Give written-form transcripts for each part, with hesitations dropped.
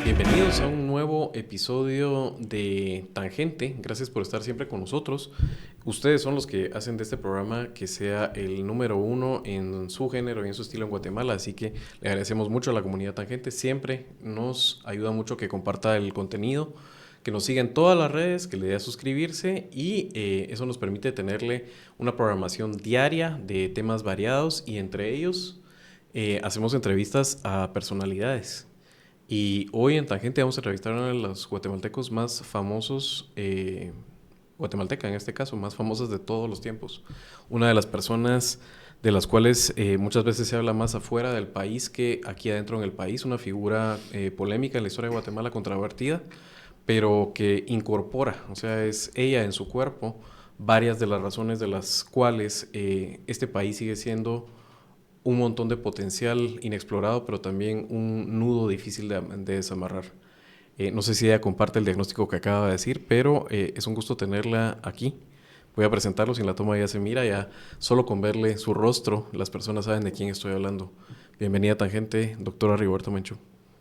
Bienvenidos a un nuevo episodio de Tangente. Gracias por estar siempre con nosotros. Ustedes son los que hacen de este programa que sea el número uno en su género y en su estilo en Guatemala, así que le agradecemos mucho a la comunidad Tangente. Siempre nos ayuda mucho que comparta el contenido, que nos siga en todas las redes, que le dé a suscribirse y eso nos permite tenerle una programación diaria de temas variados y entre ellos hacemos entrevistas a personalidades. Y hoy en Tangente vamos a entrevistar a uno de los guatemaltecos más famosos, guatemalteca en este caso, más famosas de todos los tiempos. Una de las personas de las cuales muchas veces se habla más afuera del país que aquí adentro en el país, una figura polémica en la historia de Guatemala, controvertida, pero que incorpora, o sea, es ella en su cuerpo, varias de las razones de las cuales este país sigue siendo un montón de potencial inexplorado, pero también un nudo difícil de desamarrar. No sé si ella comparte el diagnóstico que acaba de decir, pero es un gusto tenerla aquí. Voy a presentarlo, sin la toma ya se mira, ya solo con verle su rostro, las personas saben de quién estoy hablando. Bienvenida Tangente, doctora Rigoberta Menchú.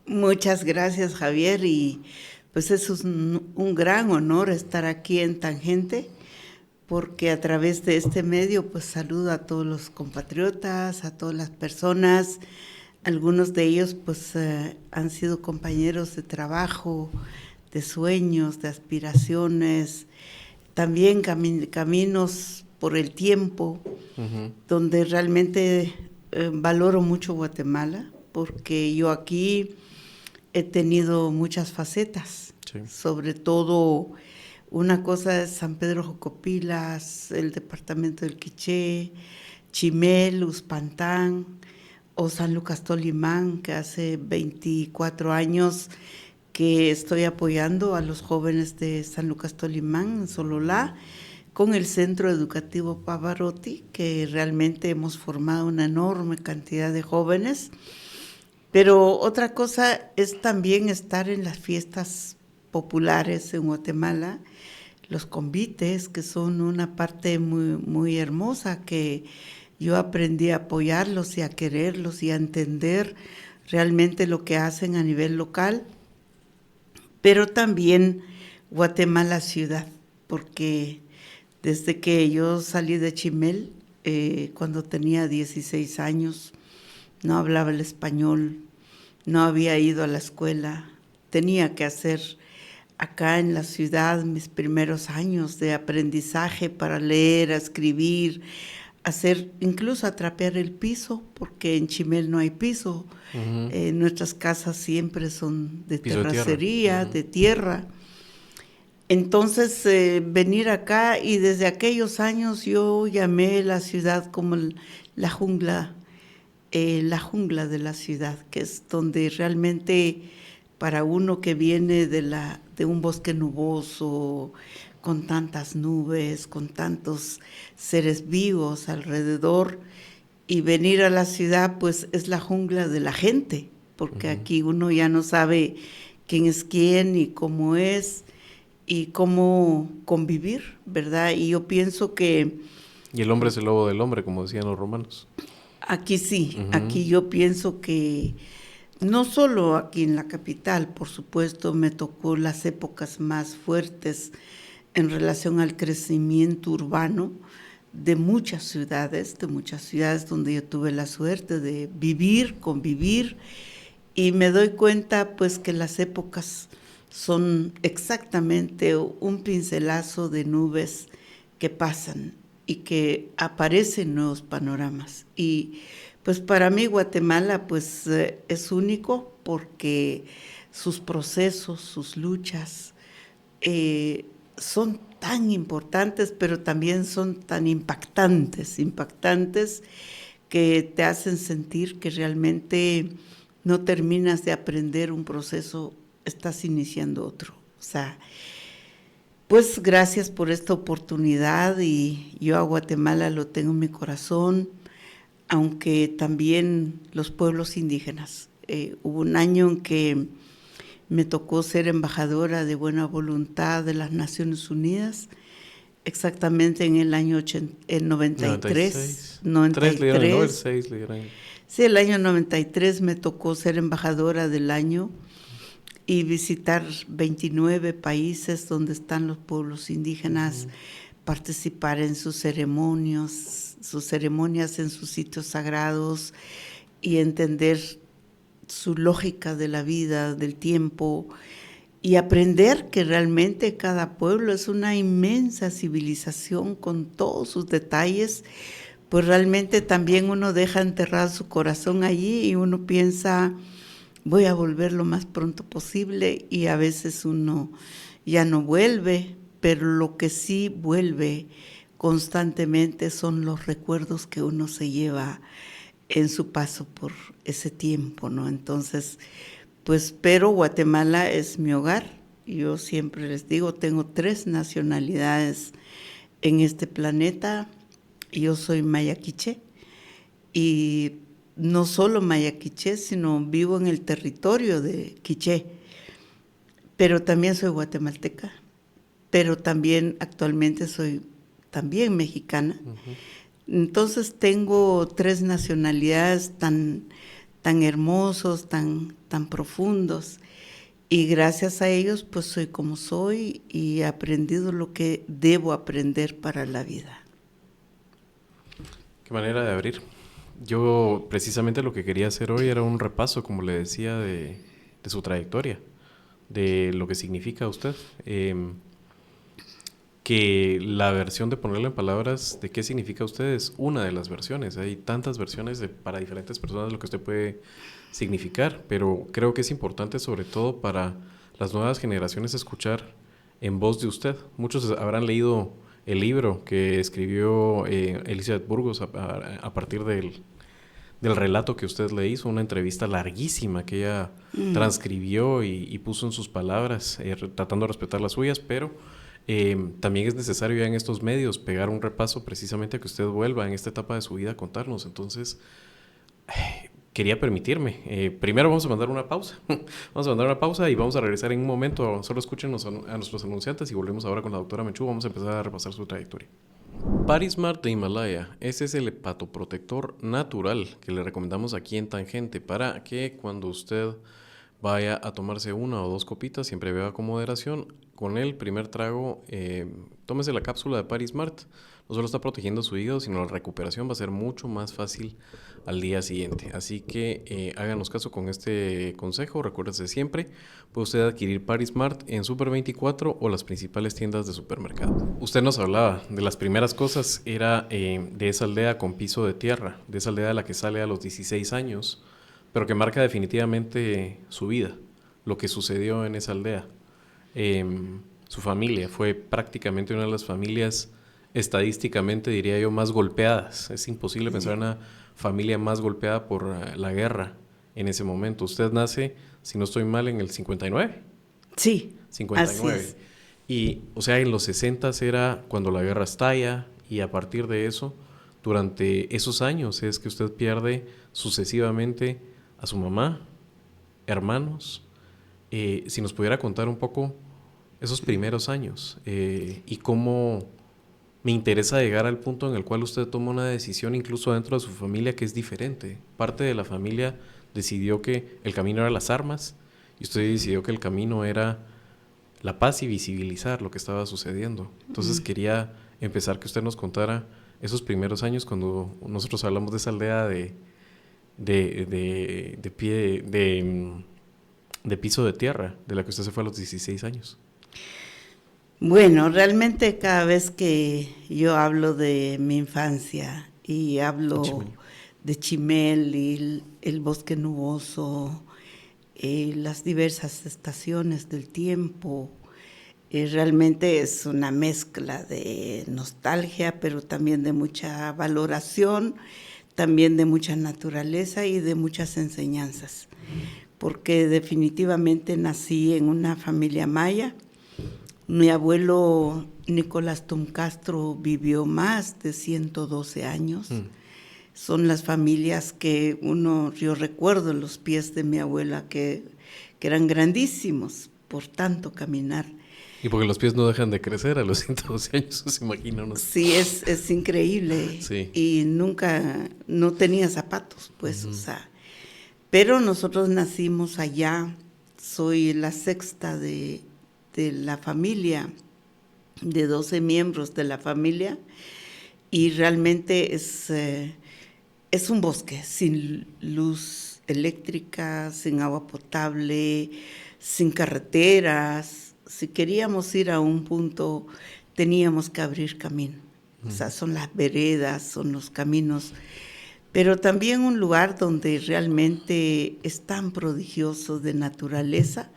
Muchas gracias, Javier, y pues es un gran honor estar aquí en Tangente, porque a través de este medio pues saludo a todos los compatriotas, a todas las personas. Algunos de ellos pues han sido compañeros de trabajo, de sueños, de aspiraciones, también caminos por el tiempo, donde realmente valoro mucho Guatemala, porque yo aquí he tenido muchas facetas, Sí. sobre todo una cosa es San Pedro Jocopilas, el departamento del Quiché, Chimel, Uspantán, o San Lucas Tolimán, que hace 24 años que estoy apoyando a los jóvenes de San Lucas Tolimán, en Sololá, con el Centro Educativo Pavarotti, que realmente hemos formado una enorme cantidad de jóvenes. Pero otra cosa es también estar en las fiestas populares en Guatemala, los convites, que son una parte muy, muy hermosa, que yo aprendí a apoyarlos y a quererlos y a entender realmente lo que hacen a nivel local, pero también Guatemala ciudad, porque desde que yo salí de Chimel, cuando tenía 16 años, no hablaba el español, no había ido a la escuela, tenía que hacer acá en la ciudad mis primeros años de aprendizaje para leer, a escribir, hacer, incluso a trapear el piso, porque en Chimel no hay piso. Nuestras casas siempre son de Piso de tierra. terracería, de tierra. Entonces, venir acá, y desde aquellos años yo llamé la ciudad como la jungla de la ciudad, que es donde realmente para uno que viene de un bosque nuboso, con tantas nubes, con tantos seres vivos alrededor, y venir a la ciudad, pues es la jungla de la gente, porque aquí uno ya no sabe quién es quién y cómo es y cómo convivir, ¿verdad? Y yo pienso que Y el hombre es el lobo del hombre, como decían los romanos. aquí sí, aquí yo pienso que no solo aquí en la capital, por supuesto, me tocó las épocas más fuertes en relación al crecimiento urbano de muchas ciudades donde yo tuve la suerte de vivir, convivir, y me doy cuenta pues que las épocas son exactamente un pincelazo de nubes que pasan y que aparecen nuevos panoramas. Y pues para mí Guatemala pues es único porque sus procesos, sus luchas son tan importantes, pero también son tan impactantes que te hacen sentir que realmente no terminas de aprender un proceso, estás iniciando otro. O sea, pues gracias por esta oportunidad, y yo a Guatemala lo tengo en mi corazón, aunque también los pueblos indígenas. Hubo un año en que me tocó ser embajadora de buena voluntad de las Naciones Unidas exactamente en el año 93. 3 le dieron el Nobel, 6 le dieron. Sí, el año 93 me tocó ser embajadora del año y visitar 29 países donde están los pueblos indígenas, participar en sus ceremonias en sus sitios sagrados y entender su lógica de la vida, del tiempo, y aprender que realmente cada pueblo es una inmensa civilización con todos sus detalles. Pues realmente también uno deja enterrado su corazón allí y uno piensa, voy a volver lo más pronto posible, y a veces uno ya no vuelve, pero lo que sí vuelve constantemente son los recuerdos que uno se lleva en su paso por ese tiempo, ¿no? Entonces, pues, pero Guatemala es mi hogar. Yo siempre les digo, tengo 3 nacionalidades en este planeta. Yo soy maya quiché, y no solo maya quiché, sino vivo en el territorio de quiché, pero también soy guatemalteca, pero también actualmente soy también mexicana. Entonces tengo 3 nacionalidades tan hermosos, tan profundos, y gracias a ellos pues soy como soy y he aprendido lo que debo aprender para la vida. Qué manera de abrir. Yo precisamente lo que quería hacer hoy era un repaso, como le decía, de su trayectoria, de lo que significa usted. Que la versión de ponerle en palabras de qué significa usted es una de las versiones. Hay tantas versiones para diferentes personas lo que usted puede significar, pero creo que es importante sobre todo para las nuevas generaciones escuchar en voz de usted. Muchos habrán leído el libro que escribió Elizabeth Burgos a partir del relato que usted le hizo, una entrevista larguísima que ella transcribió y puso en sus palabras, tratando de respetar las suyas, pero también es necesario ya en estos medios pegar un repaso precisamente a que usted vuelva en esta etapa de su vida a contarnos. Entonces, quería permitirme. Primero vamos a mandar una pausa. Vamos a mandar una pausa y vamos a regresar en un momento. Solo escúchenos a nuestros anunciantes y volvemos ahora con la doctora Menchú. Vamos a empezar a repasar su trayectoria. Parismart de Himalaya. Ese es el hepatoprotector natural que le recomendamos aquí en Tangente para que cuando usted vaya a tomarse 1 o 2 copitas, siempre beba con moderación. Con el primer trago, tómese la cápsula de Parismart. No solo está protegiendo su hígado, sino la recuperación va a ser mucho más fácil al día siguiente. Así que háganos caso con este consejo. Recuérdese siempre, puede usted adquirir Parismart en Super 24 o las principales tiendas de supermercado. Usted nos hablaba de las primeras cosas, era de esa aldea con piso de tierra, de esa aldea de la que sale a los 16 años, pero que marca definitivamente su vida, lo que sucedió en esa aldea. Su familia fue prácticamente una de las familias estadísticamente, diría yo, más golpeadas. Es imposible pensar en una familia más golpeada por la guerra en ese momento. Usted nace, si no estoy mal, en el 59. Sí, 59. así es. Y, o sea, en los 60 era cuando la guerra estalla, y a partir de eso, durante esos años es que usted pierde sucesivamente a su mamá, hermanos. Si nos pudiera contar un poco esos primeros años y cómo me interesa llegar al punto en el cual usted toma una decisión incluso dentro de su familia que es diferente. Parte de la familia decidió que el camino era las armas y usted decidió que el camino era la paz y visibilizar lo que estaba sucediendo. Entonces quería empezar que usted nos contara esos primeros años cuando nosotros hablamos de esa aldea de piso de tierra, de la que usted se fue a los 16 años. Bueno, realmente cada vez que yo hablo de mi infancia y hablo de Chimel y el bosque nuboso, las diversas estaciones del tiempo, realmente es una mezcla de nostalgia, pero también de mucha valoración, también de mucha naturaleza y de muchas enseñanzas, porque definitivamente nací en una familia maya. Mi abuelo Nicolás Tom Castro vivió más de 112 años. Son las familias que yo recuerdo los pies de mi abuela que eran grandísimos por tanto caminar. Y porque los pies no dejan de crecer a los 112 años, se imagina, ¿no? Sí, es increíble. Sí. Y nunca, no tenía zapatos, pues, o sea. Pero nosotros nacimos allá. Soy la sexta de la familia, de 12 miembros de la familia. Y realmente es un bosque sin luz eléctrica, sin agua potable, sin carreteras. Si queríamos ir a un punto, teníamos que abrir camino. O sea, son las veredas, son los caminos, pero también un lugar donde realmente es tan prodigioso de naturaleza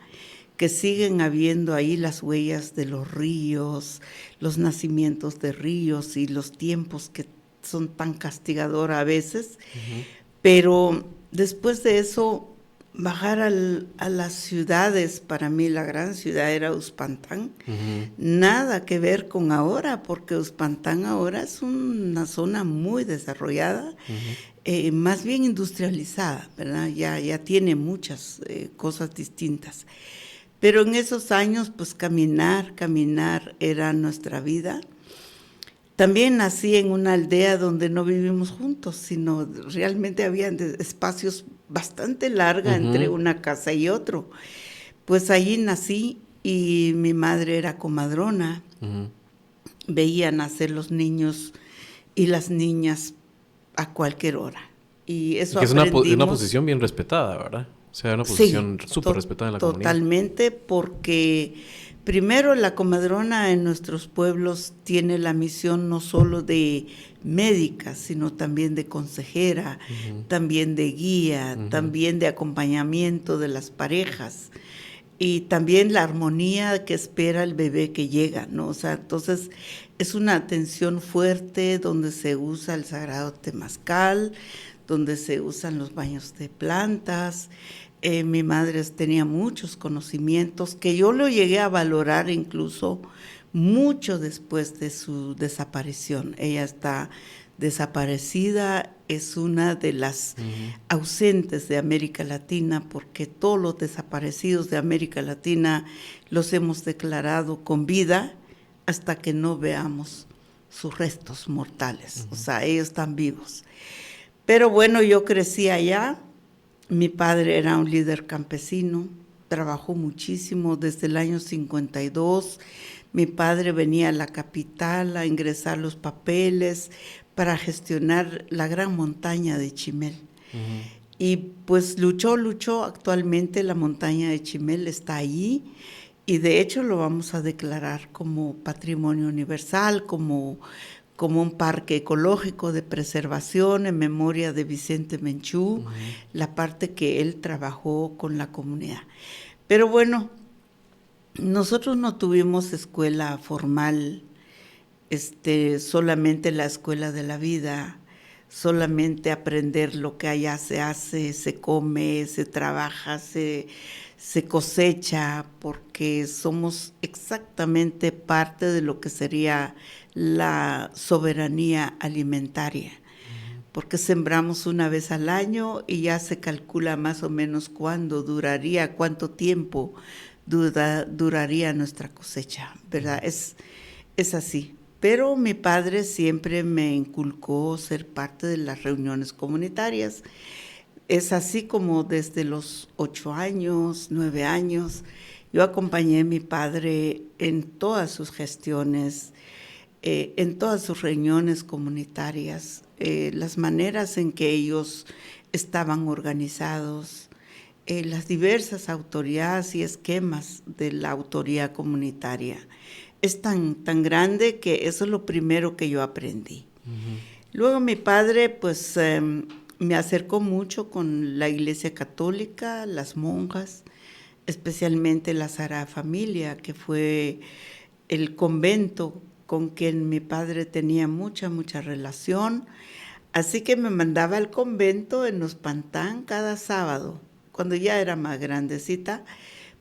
que siguen habiendo ahí las huellas de los ríos, los nacimientos de ríos y los tiempos que son tan castigadores a veces. Pero después de eso, bajar a las ciudades, para mí la gran ciudad era Uspantán, nada que ver con ahora, porque Uspantán ahora es una zona muy desarrollada, más bien industrializada, ¿verdad? Ya tiene muchas cosas distintas. Pero en esos años, pues caminar era nuestra vida. También nací en una aldea donde no vivimos juntos, sino realmente había espacios bastante largos entre una casa y otro. Pues allí nací y mi madre era comadrona. Veía nacer los niños y las niñas a cualquier hora. Y eso que es aprendimos. una posición bien respetada, ¿verdad? O sea, una posición súper respetada en la comunidad. Totalmente, porque primero la comadrona en nuestros pueblos tiene la misión no solo de médica, sino también de consejera, también de guía, también de acompañamiento de las parejas y también la armonía que espera el bebé que llega, ¿no? O sea, entonces es una atención fuerte donde se usa el sagrado temazcal, donde se usan los baños de plantas. Mi madre tenía muchos conocimientos que yo lo llegué a valorar incluso mucho después de su desaparición. Ella está desaparecida, es una de las ausentes de América Latina, porque todos los desaparecidos de América Latina los hemos declarado con vida hasta que no veamos sus restos mortales. O sea, ellos están vivos. Pero bueno, yo crecí allá. Mi padre era un líder campesino, trabajó muchísimo desde el año 52. Mi padre venía a la capital a ingresar los papeles para gestionar la gran montaña de Chimel. Y pues luchó. Actualmente la montaña de Chimel está allí y de hecho lo vamos a declarar como patrimonio universal, como un parque ecológico de preservación en memoria de Vicente Menchú, la parte que él trabajó con la comunidad. Pero bueno, nosotros no tuvimos escuela formal, solamente la escuela de la vida, solamente aprender lo que allá se hace, se come, se trabaja, se cosecha, porque somos exactamente parte de lo que sería la soberanía alimentaria, porque sembramos una vez al año y ya se calcula más o menos cuánto tiempo duraría nuestra cosecha, ¿verdad? Es así. Pero mi padre siempre me inculcó ser parte de las reuniones comunitarias. Es así como desde los 8 años, 9 años, yo acompañé a mi padre en todas sus gestiones, en todas sus reuniones comunitarias, las maneras en que ellos estaban organizados, las diversas autoridades y esquemas de la autoridad comunitaria. Es tan grande que eso es lo primero que yo aprendí. Luego mi padre, pues, me acercó mucho con la Iglesia Católica, las monjas, especialmente la Sagrada Familia, que fue el convento con quien mi padre tenía mucha relación. Así que me mandaba al convento en Uspantán cada sábado. Cuando ya era más grandecita,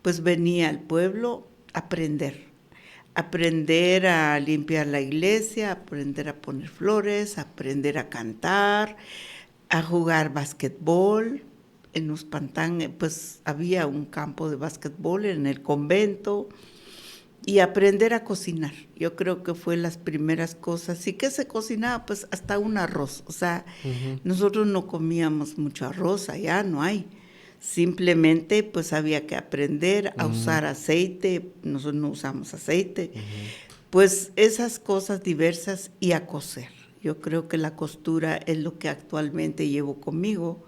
pues venía al pueblo a aprender a limpiar la iglesia, aprender a poner flores, aprender a cantar, a jugar basquetbol. En Uspantán pues había un campo de basquetbol en el convento. y aprender a cocinar. Yo creo que fue las primeras cosas. ¿Y qué se cocinaba? Pues hasta un arroz. O sea, nosotros no comíamos mucho arroz, allá no hay. Simplemente pues había que aprender a usar aceite, nosotros no usamos aceite, pues esas cosas diversas y a coser. Yo creo que la costura es lo que actualmente llevo conmigo,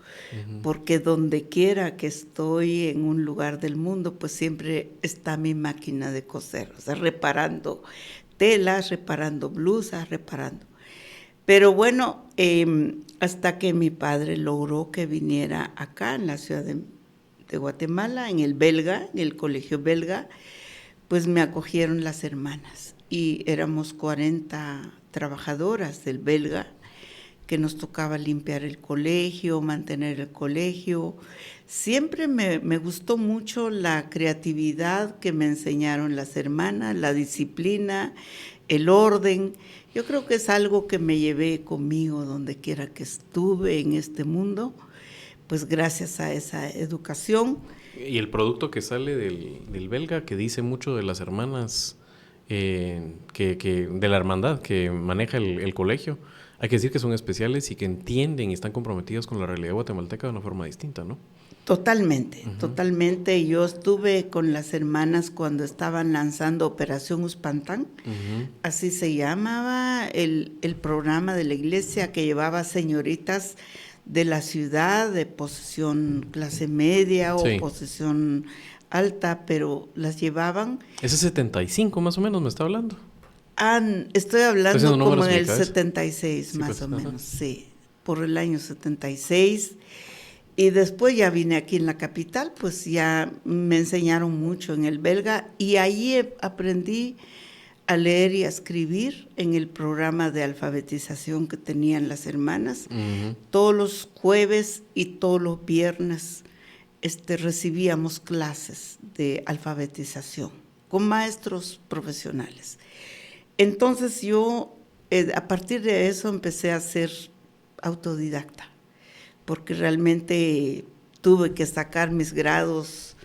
porque donde quiera que estoy en un lugar del mundo, pues siempre está mi máquina de coser, o sea, reparando telas, reparando blusas, reparando. Pero bueno, hasta que mi padre logró que viniera acá en la ciudad de Guatemala, en el belga, en el colegio belga, pues me acogieron las hermanas y éramos 40 trabajadoras del belga que nos tocaba limpiar el colegio, mantener el colegio. Siempre me gustó mucho la creatividad que me enseñaron las hermanas, la disciplina, el orden. Yo creo que es algo que me llevé conmigo donde quiera que estuve en este mundo, pues gracias a esa educación. Y el producto que sale del belga, que dice mucho de las hermanas, de la hermandad que maneja el colegio, hay que decir que son especiales y que entienden y están comprometidos con la realidad guatemalteca de una forma distinta, ¿no? Totalmente, totalmente. Yo estuve con las hermanas cuando estaban lanzando Operación Uspantán, así se llamaba el programa de la iglesia que llevaba señoritas de la ciudad, de posición clase media o posición alta, pero las llevaban. Ese 75 más o menos me está hablando. Estoy hablando como en el 76 sí, más pues, o menos, sí, por el año 76. Y después ya vine aquí en la capital, pues ya me enseñaron mucho en el belga y ahí aprendí a leer y a escribir en el programa de alfabetización que tenían las hermanas. Todos los jueves y todos los viernes recibíamos clases de alfabetización con maestros profesionales. Entonces yo, a partir de eso, empecé a ser autodidacta, porque realmente tuve que sacar mis grados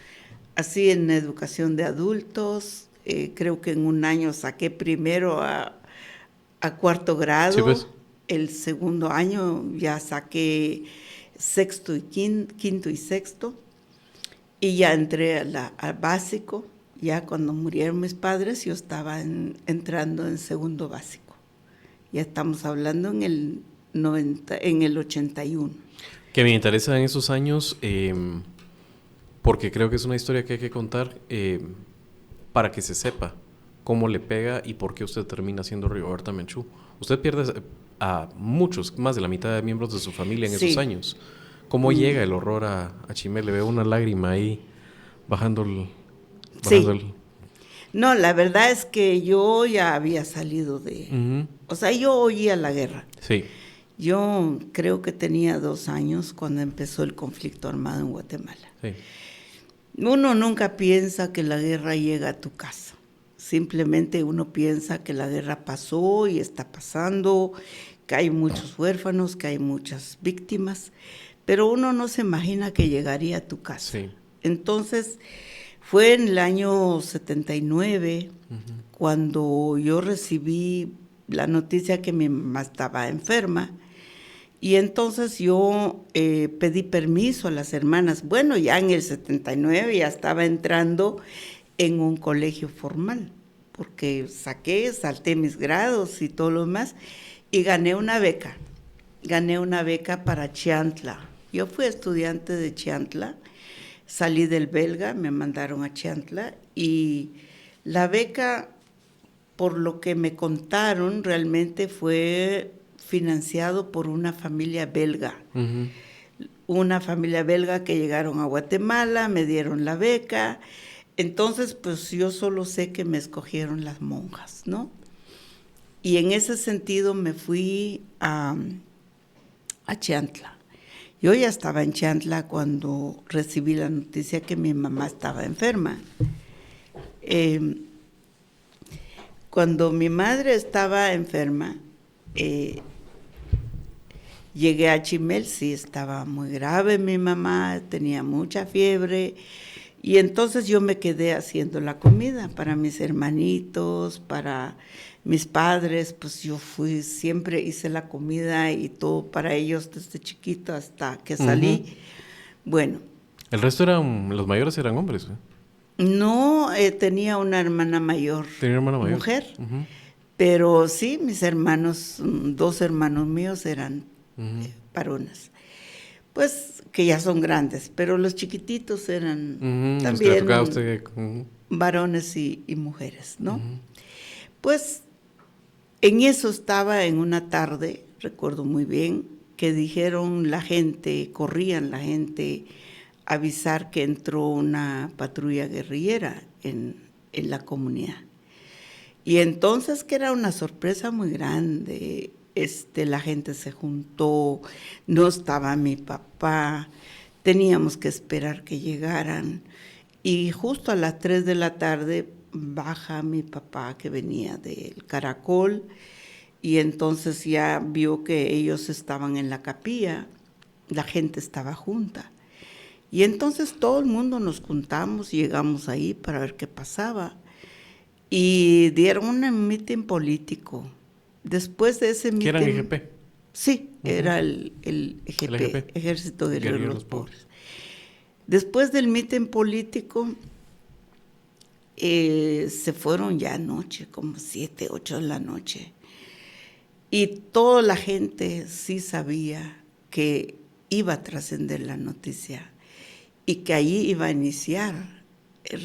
así en educación de adultos. Creo que en un año saqué primero a cuarto grado. Sí, pues. El segundo año ya saqué sexto y quinto y sexto. Y ya entré al básico. Ya cuando murieron mis padres, yo estaba entrando en segundo básico. Ya estamos hablando en el 81. Que me interesa en esos años, porque creo que es una historia que hay que contar para que se sepa cómo le pega y por qué usted termina siendo Rigoberta Menchú. Usted pierde a muchos, más de la mitad de miembros de su familia en esos años. ¿Cómo llega el horror a Chimel? Le veo una lágrima ahí bajando el... No, la verdad es que yo ya había salido de... O sea, yo oía la guerra. Sí. Yo creo que tenía 2 años cuando empezó el conflicto armado en Guatemala. Sí. Uno nunca piensa que la guerra llega a tu casa. Simplemente uno piensa que la guerra pasó y está pasando, que hay muchos huérfanos, que hay muchas víctimas, pero uno no se imagina que llegaría a tu casa. Sí. Entonces, fue en el año 79 cuando yo recibí la noticia que mi mamá estaba enferma. Y entonces yo pedí permiso a las hermanas. Bueno, ya en el 79 ya estaba entrando en un colegio formal, porque salté mis grados y todo lo demás, y gané una beca. Gané una beca para Chiantla. Yo fui estudiante de Chiantla, salí del belga, me mandaron a Chiantla, y la beca, por lo que me contaron, realmente fue financiado por una familia belga. Una familia belga que llegaron a Guatemala, me dieron la beca. Entonces, pues yo solo sé que me escogieron las monjas, ¿no? Y en ese sentido me fui a Chiantla. Yo ya estaba en Chiantla cuando recibí la noticia que mi mamá estaba enferma. Cuando mi madre estaba enferma, llegué a Chimel, sí, estaba muy grave mi mamá, tenía mucha fiebre, Y entonces yo me quedé haciendo la comida para mis hermanitos, para mis padres, pues yo siempre hice la comida y todo para ellos desde chiquito hasta que salí. Bueno. El resto los mayores eran hombres, ¿eh? No, tenía una hermana mayor. Tenía una hermana mayor. Mujer. Pero sí, mis hermanos, 2 hermanos míos eran varones. Pues que ya son grandes, pero los chiquititos eran también varones y mujeres, ¿no? Pues en eso estaba en una tarde, recuerdo muy bien, que dijeron corrían la gente a avisar que entró una patrulla guerrillera en la comunidad. Y entonces, que era una sorpresa muy grande, la gente se juntó, no estaba mi papá, teníamos que esperar que llegaran, y justo a las 3 de la tarde baja mi papá, que venía del Caracol, y entonces ya vio que ellos estaban en la capilla, la gente estaba junta, y entonces todo el mundo nos juntamos, llegamos ahí para ver qué pasaba, y dieron un mitin político. Después de ese mitin... ¿Qué era el EGP? Sí, era el EGP, Ejército Guerrero de los Pobres. Después del mitin político, se fueron ya anoche, como 7, 8 de la noche. Y toda la gente sí sabía que iba a trascender la noticia y que allí iba a iniciar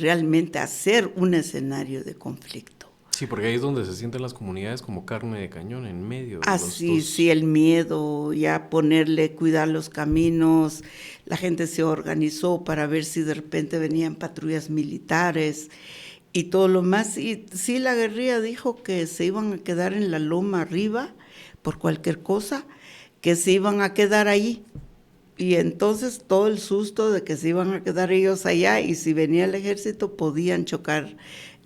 realmente a ser un escenario de conflicto. Sí, porque ahí es donde se sienten las comunidades como carne de cañón en medio. Sí, el miedo, ya cuidar los caminos, la gente se organizó para ver si de repente venían patrullas militares y todo lo más. Y sí, la guerrilla dijo que se iban a quedar en la loma arriba por cualquier cosa, que se iban a quedar ahí. Y entonces todo el susto de que se iban a quedar ellos allá y si venía el ejército podían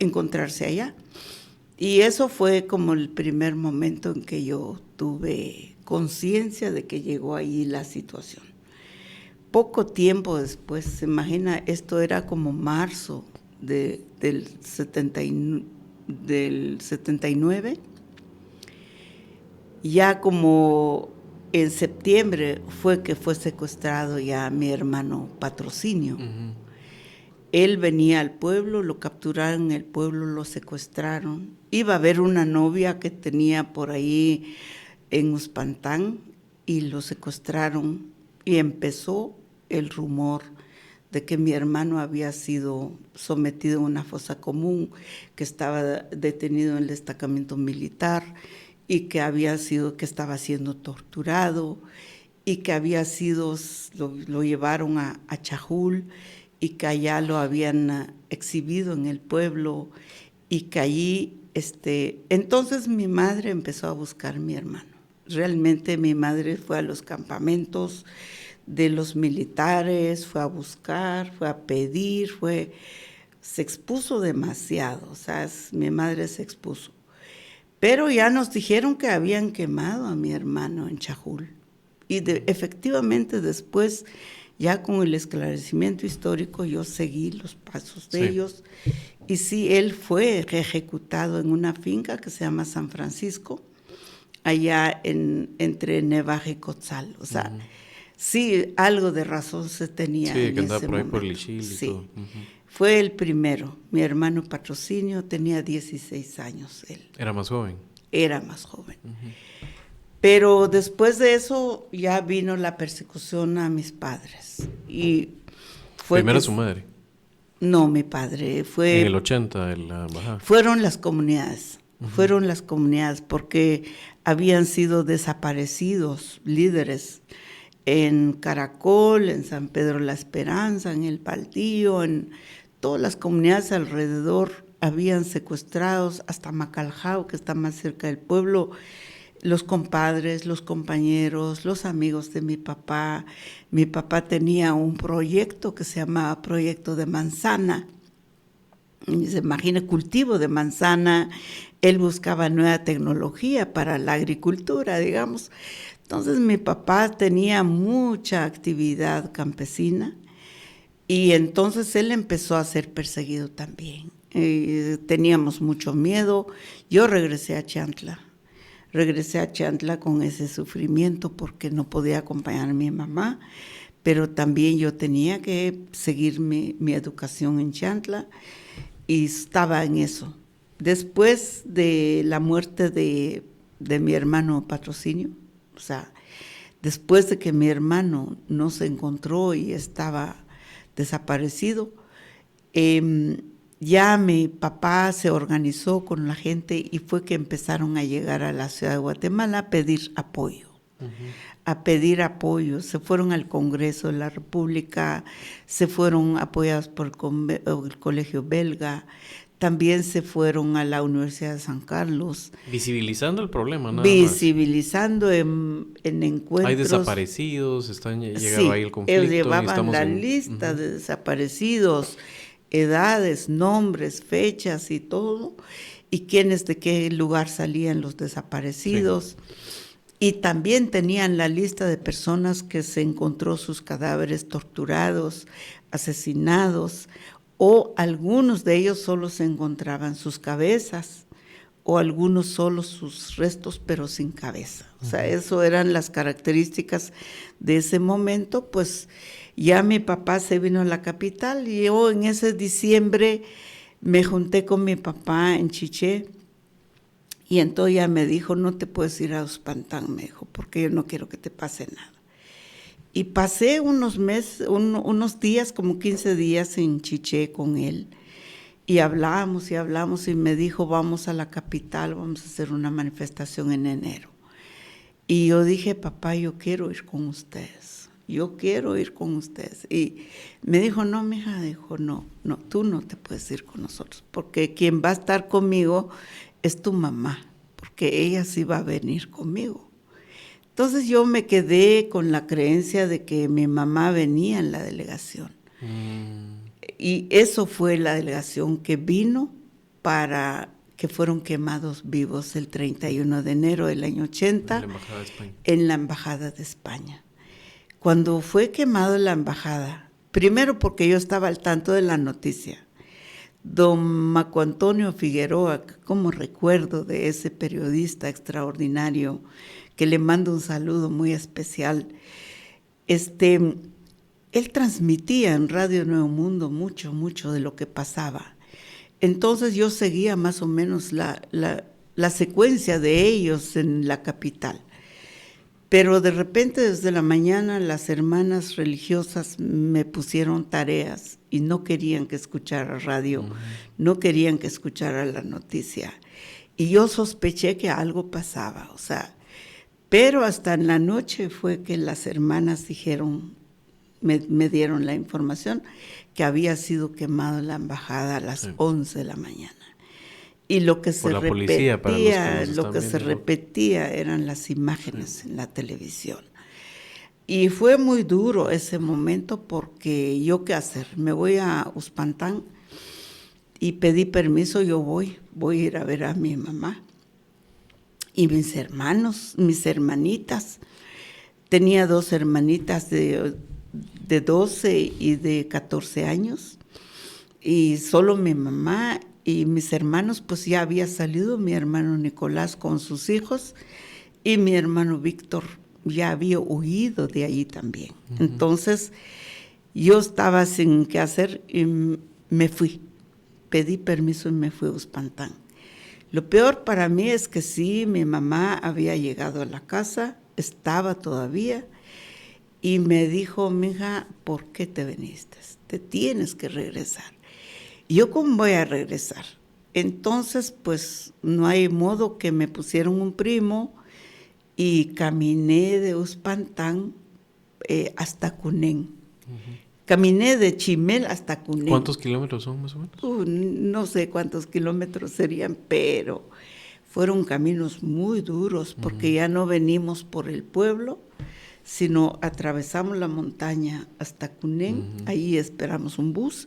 encontrarse allá. Y eso fue como el primer momento en que yo tuve conciencia de que llegó ahí la situación. Poco tiempo después, se imagina, esto era como marzo del 79, ya como... En septiembre fue que fue secuestrado ya mi hermano Patrocinio. Él venía al pueblo, lo capturaron en el pueblo, lo secuestraron. Iba a ver una novia que tenía por ahí en Uspantán y lo secuestraron. Y empezó el rumor de que mi hermano había sido sometido a una fosa común, que estaba detenido en el destacamento militar, y que estaba siendo torturado, y que lo llevaron a Chajul, y que allá lo habían exhibido en el pueblo, y que allí, entonces mi madre empezó a buscar a mi hermano. Realmente mi madre fue a los campamentos de los militares, fue a buscar, fue a pedir, se expuso demasiado, o sea, mi madre se expuso. Pero ya nos dijeron que habían quemado a mi hermano en Chajul. Y efectivamente después, ya con el esclarecimiento histórico, yo seguí los pasos de ellos. Y sí, él fue ejecutado en una finca que se llama San Francisco, allá entre Nevaje y Cotzal. O sea, sí, algo de razón se tenía en que andaba ese por ahí momento. por el Ixil y todo. Fue el primero. Mi hermano Patrocinio tenía 16 años. Él ¿Era más joven? Era más joven. Pero después de eso ya vino la persecución a mis padres. Y ¿Primero su madre? No, mi padre. Fue en el 80, en la embajada. Fueron las comunidades. Fueron las comunidades porque habían sido desaparecidos líderes en Caracol, en San Pedro La Esperanza, en El Paltillo, en todas las comunidades alrededor habían secuestrados, hasta Macaljao, que está más cerca del pueblo, los compadres, los compañeros, los amigos de mi papá. Mi papá tenía un proyecto que se llamaba Proyecto de Manzana. Y se imagina, cultivo de manzana. Él buscaba nueva tecnología para la agricultura, digamos. Entonces mi papá tenía mucha actividad campesina Y entonces él empezó a ser perseguido también. Teníamos mucho miedo. Yo regresé a Chantla con ese sufrimiento porque no podía acompañar a mi mamá, pero también yo tenía que seguir mi educación en Chantla y estaba en eso. Después de la muerte de mi hermano Patrocinio, o sea, después de que mi hermano no se encontró y estaba desaparecido, ya mi papá se organizó con la gente y fue que empezaron a llegar a la ciudad de Guatemala a pedir apoyo. A pedir apoyo. Se fueron al Congreso de la República, se fueron apoyados por el Colegio Belga, también se fueron a la Universidad de San Carlos. Visibilizando el problema, nada visibilizando más. En encuentros. Hay desaparecidos, llegaba ahí el conflicto. Ellos llevaban la lista de desaparecidos, edades, nombres, fechas y todo, y quiénes de qué lugar salían los desaparecidos. Sí. Y también tenían la lista de personas que se encontró sus cadáveres torturados, asesinados, o algunos de ellos solo se encontraban sus cabezas, o algunos solo sus restos, pero sin cabeza. O sea, eso eran las características de ese momento. Pues ya mi papá se vino a la capital y yo en ese diciembre me junté con mi papá en Chiché. Y entonces ya me dijo, no te puedes ir a Uspantán, me dijo, porque yo no quiero que te pase nada. Y pasé unos días, como 15 días en Chiché con él. Y hablamos y me dijo, vamos a la capital, vamos a hacer una manifestación en enero. Y yo dije, papá, yo quiero ir con ustedes. Y me dijo, no, mija, dijo, no, tú no te puedes ir con nosotros, porque quien va a estar conmigo es tu mamá, porque ella sí va a venir conmigo. Entonces yo me quedé con la creencia de que mi mamá venía en la delegación. Y eso fue la delegación que vino para que fueron quemados vivos el 31 de enero del año 80 en la Embajada de España. Cuando fue quemado la embajada, primero porque yo estaba al tanto de la noticia, don Marco Antonio Figueroa, como recuerdo de ese periodista extraordinario, que le mando un saludo muy especial, él transmitía en Radio Nuevo Mundo mucho de lo que pasaba. Entonces yo seguía más o menos la secuencia de ellos en la capital. Pero de repente desde la mañana las hermanas religiosas me pusieron tareas y no querían que escuchara radio, no querían que escuchara la noticia. Y yo sospeché que algo pasaba, o sea, pero hasta en la noche fue que las hermanas dijeron, me dieron la información que había sido quemada la embajada a las 11 de la mañana. Y lo que se repetía eran las imágenes en la televisión. Y fue muy duro ese momento porque yo qué hacer, me voy a Uspantán y pedí permiso, yo voy a ir a ver a mi mamá. Y mis hermanos, mis hermanitas, tenía 2 hermanitas de 12 y de 14 años, y solo mi mamá. Y mis hermanos, pues ya había salido mi hermano Nicolás con sus hijos y mi hermano Víctor ya había huido de allí también. Entonces yo estaba sin qué hacer y me fui. Pedí permiso y me fui a Uspantán. Lo peor para mí es que sí, mi mamá había llegado a la casa, estaba todavía, y me dijo, mija, ¿por qué te viniste? Te tienes que regresar. ¿Yo cómo voy a regresar? Entonces, pues, no hay modo, que me pusieron un primo y caminé de Uspantán hasta Cunén. Caminé de Chimel hasta Cunén. ¿Cuántos kilómetros son más o menos? No sé cuántos kilómetros serían, pero fueron caminos muy duros porque ya no venimos por el pueblo, sino atravesamos la montaña hasta Cunén, ahí esperamos un bus.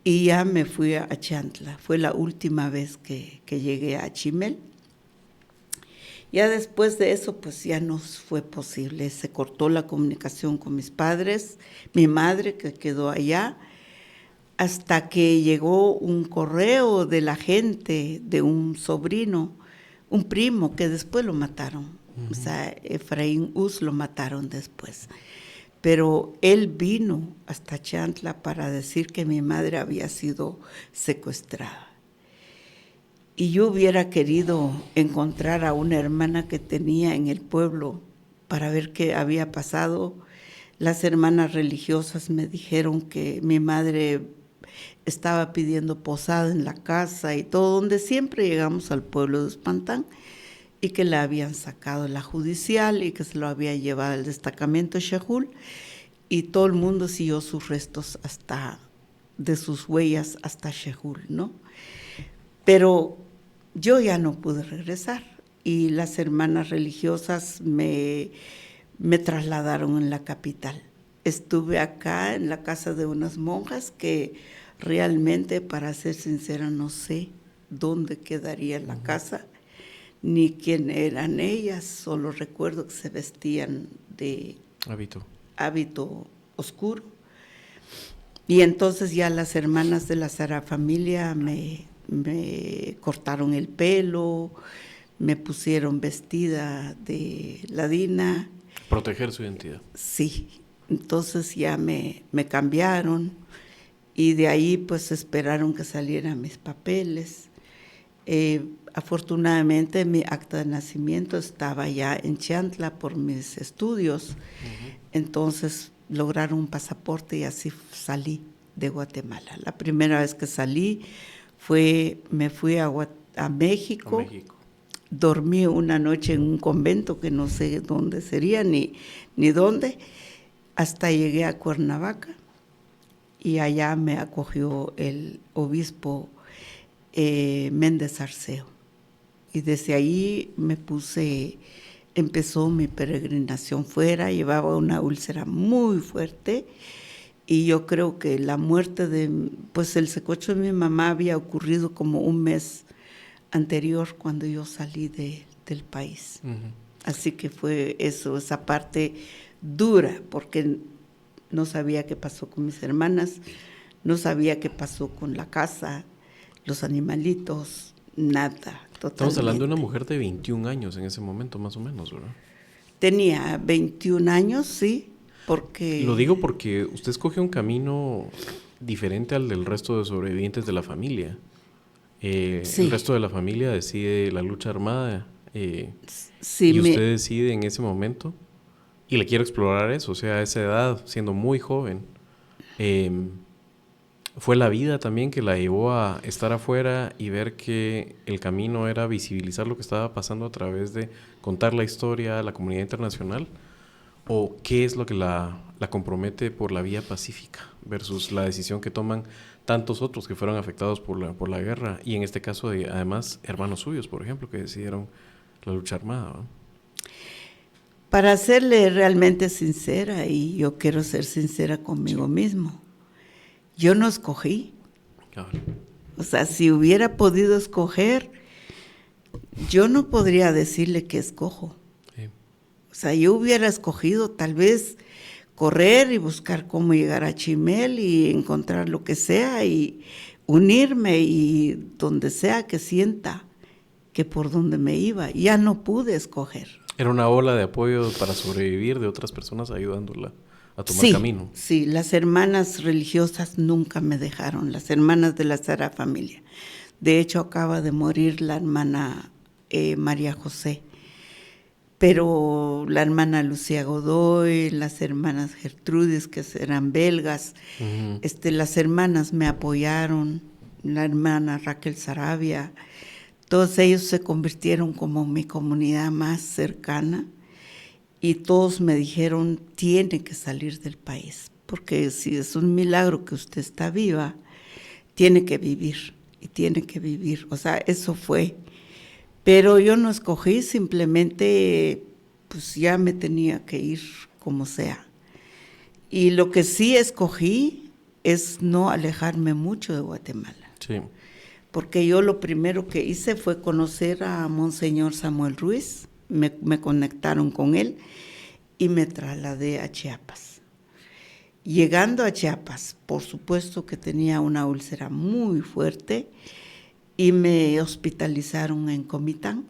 Y ya me fui a Chantla, fue la última vez que llegué a Chimel. Ya después de eso, pues ya no fue posible, se cortó la comunicación con mis padres, mi madre que quedó allá, hasta que llegó un correo de la gente, de un sobrino, un primo, que después lo mataron. O sea, Efraín Uz lo mataron después. Pero él vino hasta Chantla para decir que mi madre había sido secuestrada. Y yo hubiera querido encontrar a una hermana que tenía en el pueblo para ver qué había pasado. Las hermanas religiosas me dijeron que mi madre estaba pidiendo posada en la casa y todo, donde siempre llegamos al pueblo de Uspantán, y que la habían sacado la judicial y que se lo había llevado al destacamento Xejul, y todo el mundo siguió sus restos de sus huellas hasta Xejul, ¿no? Pero yo ya no pude regresar y las hermanas religiosas me trasladaron en la capital. Estuve acá en la casa de unas monjas que realmente, para ser sincera, no sé dónde quedaría la casa, ni quién eran ellas, solo recuerdo que se vestían de hábito oscuro. Y entonces ya las hermanas de la Sagrada Familia me cortaron el pelo, me pusieron vestida de ladina. Proteger su identidad. Sí, entonces ya me cambiaron y de ahí pues esperaron que salieran mis papeles. Afortunadamente mi acta de nacimiento estaba ya en Chantla por mis estudios, entonces lograron un pasaporte y así salí de Guatemala. La primera vez que salí me fui a México. Dormí una noche en un convento que no sé dónde sería ni dónde, hasta llegué a Cuernavaca y allá me acogió el obispo Méndez Arceo. Y desde ahí empezó mi peregrinación fuera, llevaba una úlcera muy fuerte y yo creo que la muerte el secuestro de mi mamá había ocurrido como un mes anterior cuando yo salí del país. Así que fue esa parte dura, porque no sabía qué pasó con mis hermanas, no sabía qué pasó con la casa, los animalitos, nada. Totalmente. Estamos hablando de una mujer de 21 años en ese momento, más o menos, ¿verdad? Tenía 21 años, sí, porque... Lo digo porque usted escoge un camino diferente al del resto de sobrevivientes de la familia. Sí. El resto de la familia decide la lucha armada sí, y usted decide en ese momento y le quiere explorar eso, o sea, a esa edad, siendo muy joven. Fue la vida también que la llevó a estar afuera y ver que el camino era visibilizar lo que estaba pasando a través de contar la historia a la comunidad internacional, o qué es lo que la compromete por la vía pacífica versus la decisión que toman tantos otros que fueron afectados por la guerra, y en este caso además hermanos suyos, por ejemplo, que decidieron la lucha armada, ¿no? Para serle realmente sincera, y yo quiero ser sincera conmigo mismo, yo no escogí. O sea, si hubiera podido escoger, yo no podría decirle que escojo. Sí. O sea, yo hubiera escogido tal vez correr y buscar cómo llegar a Chimel y encontrar lo que sea y unirme y donde sea que sienta que por donde me iba. Ya no pude escoger. Era una ola de apoyo para sobrevivir de otras personas ayudándola a tomar camino. Sí, las hermanas religiosas nunca me dejaron, las hermanas de la Sagrada Familia. De hecho, acaba de morir la hermana María José, pero la hermana Lucía Godoy, las hermanas Gertrudis, que eran belgas, las hermanas me apoyaron, la hermana Raquel Sarabia, todos ellos se convirtieron como mi comunidad más cercana. Y todos me dijeron, tiene que salir del país, porque si es un milagro que usted está viva, tiene que vivir, y tiene que vivir. O sea, eso fue. Pero yo no escogí, simplemente, pues ya me tenía que ir como sea. Y lo que sí escogí es no alejarme mucho de Guatemala. Sí. Porque yo lo primero que hice fue conocer a Monseñor Samuel Ruiz. Me conectaron con él y me trasladé a Chiapas. llegando a Chiapas, por supuesto que tenía una úlcera muy fuerte y me hospitalizaron en Comitán,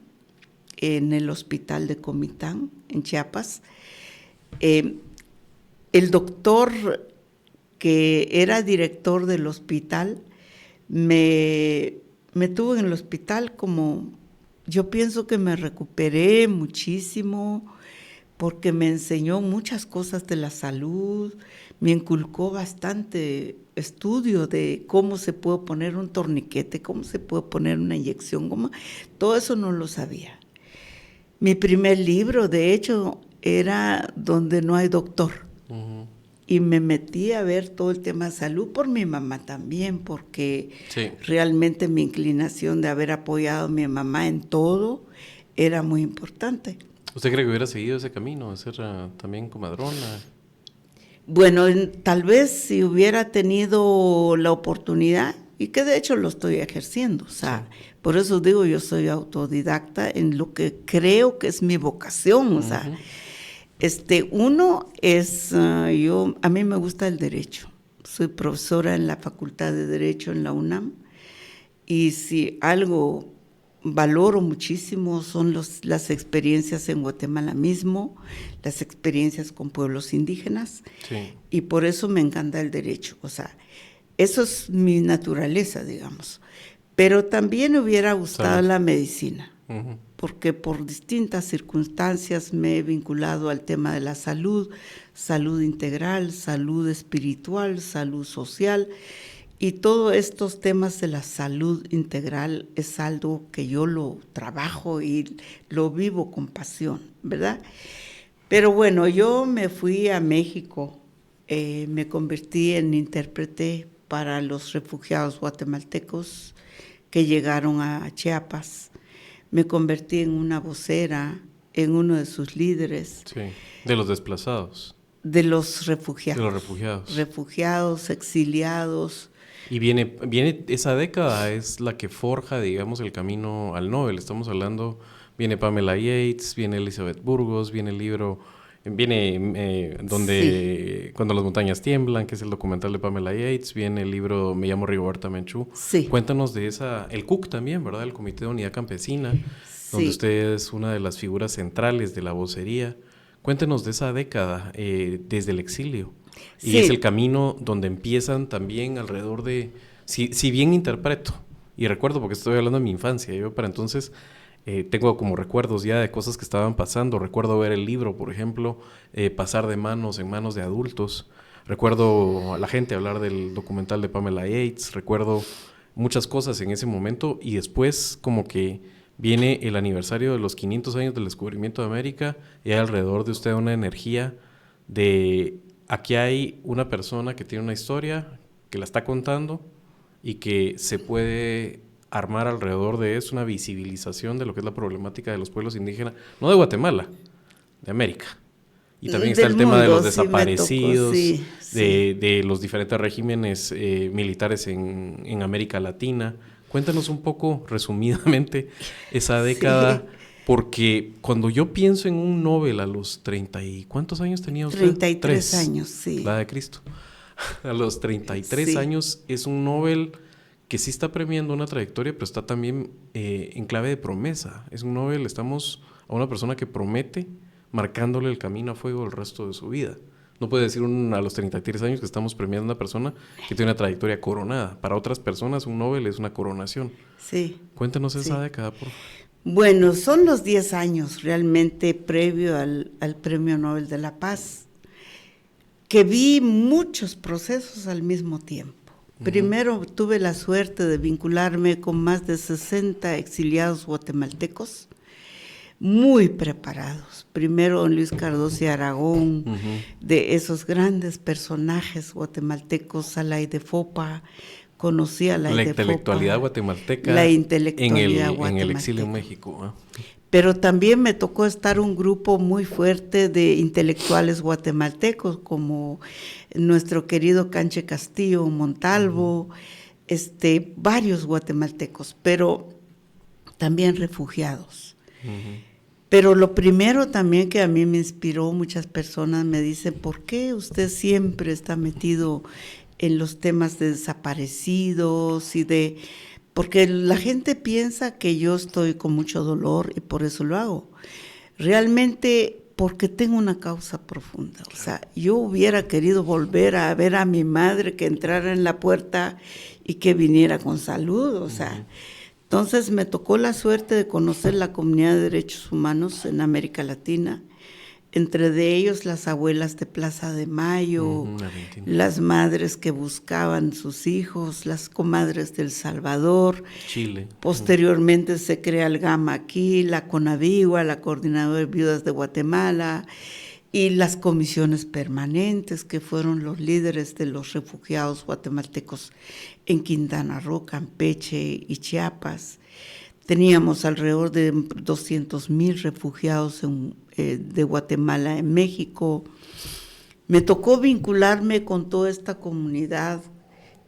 en el hospital de Comitán, en Chiapas. El doctor que era director del hospital me tuvo en el hospital como, yo pienso que me recuperé muchísimo porque me enseñó muchas cosas de la salud, me inculcó bastante estudio de cómo se puede poner un torniquete, cómo se puede poner una inyección, todo eso no lo sabía. Mi primer libro, de hecho, era Donde no hay doctor. Uh-huh. Y me metí a ver todo el tema de salud por mi mamá también, porque realmente mi inclinación de haber apoyado a mi mamá en todo era muy importante. ¿Usted cree que hubiera seguido ese camino, de ser también comadrona? Bueno, tal vez si hubiera tenido la oportunidad, y que de hecho lo estoy ejerciendo, o sea, por eso digo, yo soy autodidacta en lo que creo que es mi vocación, o sea, uno es, a mí me gusta el derecho, soy profesora en la Facultad de Derecho en la UNAM, y si algo valoro muchísimo son las experiencias en Guatemala mismo, las experiencias con pueblos indígenas, y por eso me encanta el derecho, o sea, eso es mi naturaleza, digamos. Pero también me hubiera gustado la medicina, porque por distintas circunstancias me he vinculado al tema de la salud, salud integral, salud espiritual, salud social, y todos estos temas de la salud integral es algo que yo lo trabajo y lo vivo con pasión, ¿verdad? Pero bueno, yo me fui a México, me convertí en intérprete para los refugiados guatemaltecos que llegaron a Chiapas. Me convertí en una vocera, en uno de sus líderes. Sí, de los desplazados. De los refugiados. De los refugiados. Refugiados, exiliados. Y viene esa década, es la que forja, digamos, el camino al Nobel. Estamos hablando, viene Pamela Yates, viene Elizabeth Burgos, viene el libro... Cuando las montañas tiemblan, que es el documental de Pamela Yates, viene el libro Me llamo Rigoberta Menchú. Sí. Cuéntanos de el CUC también, ¿verdad? El Comité de Unidad Campesina, donde usted es una de las figuras centrales de la vocería. Cuéntenos de esa década desde el exilio. Y es el camino donde empiezan también alrededor de... Si bien interpreto, y recuerdo porque estoy hablando de mi infancia, yo para entonces... tengo como recuerdos ya de cosas que estaban pasando. Recuerdo ver el libro, por ejemplo, pasar de manos en manos de adultos. Recuerdo a la gente hablar del documental de Pamela Yates. Recuerdo muchas cosas en ese momento. Y después como que viene el aniversario de los 500 años del descubrimiento de América. Y hay alrededor de usted una energía de... Aquí hay una persona que tiene una historia, que la está contando y que se puede... armar alrededor de eso una visibilización de lo que es la problemática de los pueblos indígenas, no de Guatemala, de América. Y también está el tema de los desaparecidos, de los diferentes regímenes militares en América Latina. Cuéntanos un poco, resumidamente, esa década, porque cuando yo pienso en un Nobel a los 30 y... ¿Cuántos años tenía usted? 33 años, sí. La de Cristo. A los 33 años es un Nobel... que sí está premiando una trayectoria, pero está también en clave de promesa. Es un Nobel, estamos a una persona que promete, marcándole el camino a fuego el resto de su vida. No puede decir a los 33 años que estamos premiando a una persona que tiene una trayectoria coronada. Para otras personas un Nobel es una coronación. Sí. Cuéntanos esa década, por favor. Bueno, son los 10 años realmente previo al Premio Nobel de la Paz, que vi muchos procesos al mismo tiempo. Primero tuve la suerte de vincularme con más de 60 exiliados guatemaltecos, muy preparados. Primero don Luis Cardoso y Aragón, de esos grandes personajes guatemaltecos, Salay de Fopa, conocí a la intelectualidad guatemalteca, la intelectualidad guatemalteca. En el exilio en México. Pero también me tocó estar un grupo muy fuerte de intelectuales guatemaltecos, como nuestro querido Canche Castillo Montalvo, varios guatemaltecos, pero también refugiados. Pero lo primero también que a mí me inspiró, muchas personas me dicen, ¿por qué usted siempre está metido en los temas de desaparecidos porque la gente piensa que yo estoy con mucho dolor y por eso lo hago. Realmente porque tengo una causa profunda. O sea, yo hubiera querido volver a ver a mi madre que entrara en la puerta y que viniera con salud, o sea. Entonces me tocó la suerte de conocer la comunidad de derechos humanos en América Latina, entre de ellos las abuelas de Plaza de Mayo, las madres que buscaban sus hijos, las comadres del Salvador. Chile. Posteriormente se crea el GAMA aquí, la CONAVIGUA, la Coordinadora de Viudas de Guatemala, y las comisiones permanentes que fueron los líderes de los refugiados guatemaltecos en Quintana Roo, Campeche y Chiapas. Teníamos alrededor de 200,000 refugiados de Guatemala en México. Me tocó vincularme con toda esta comunidad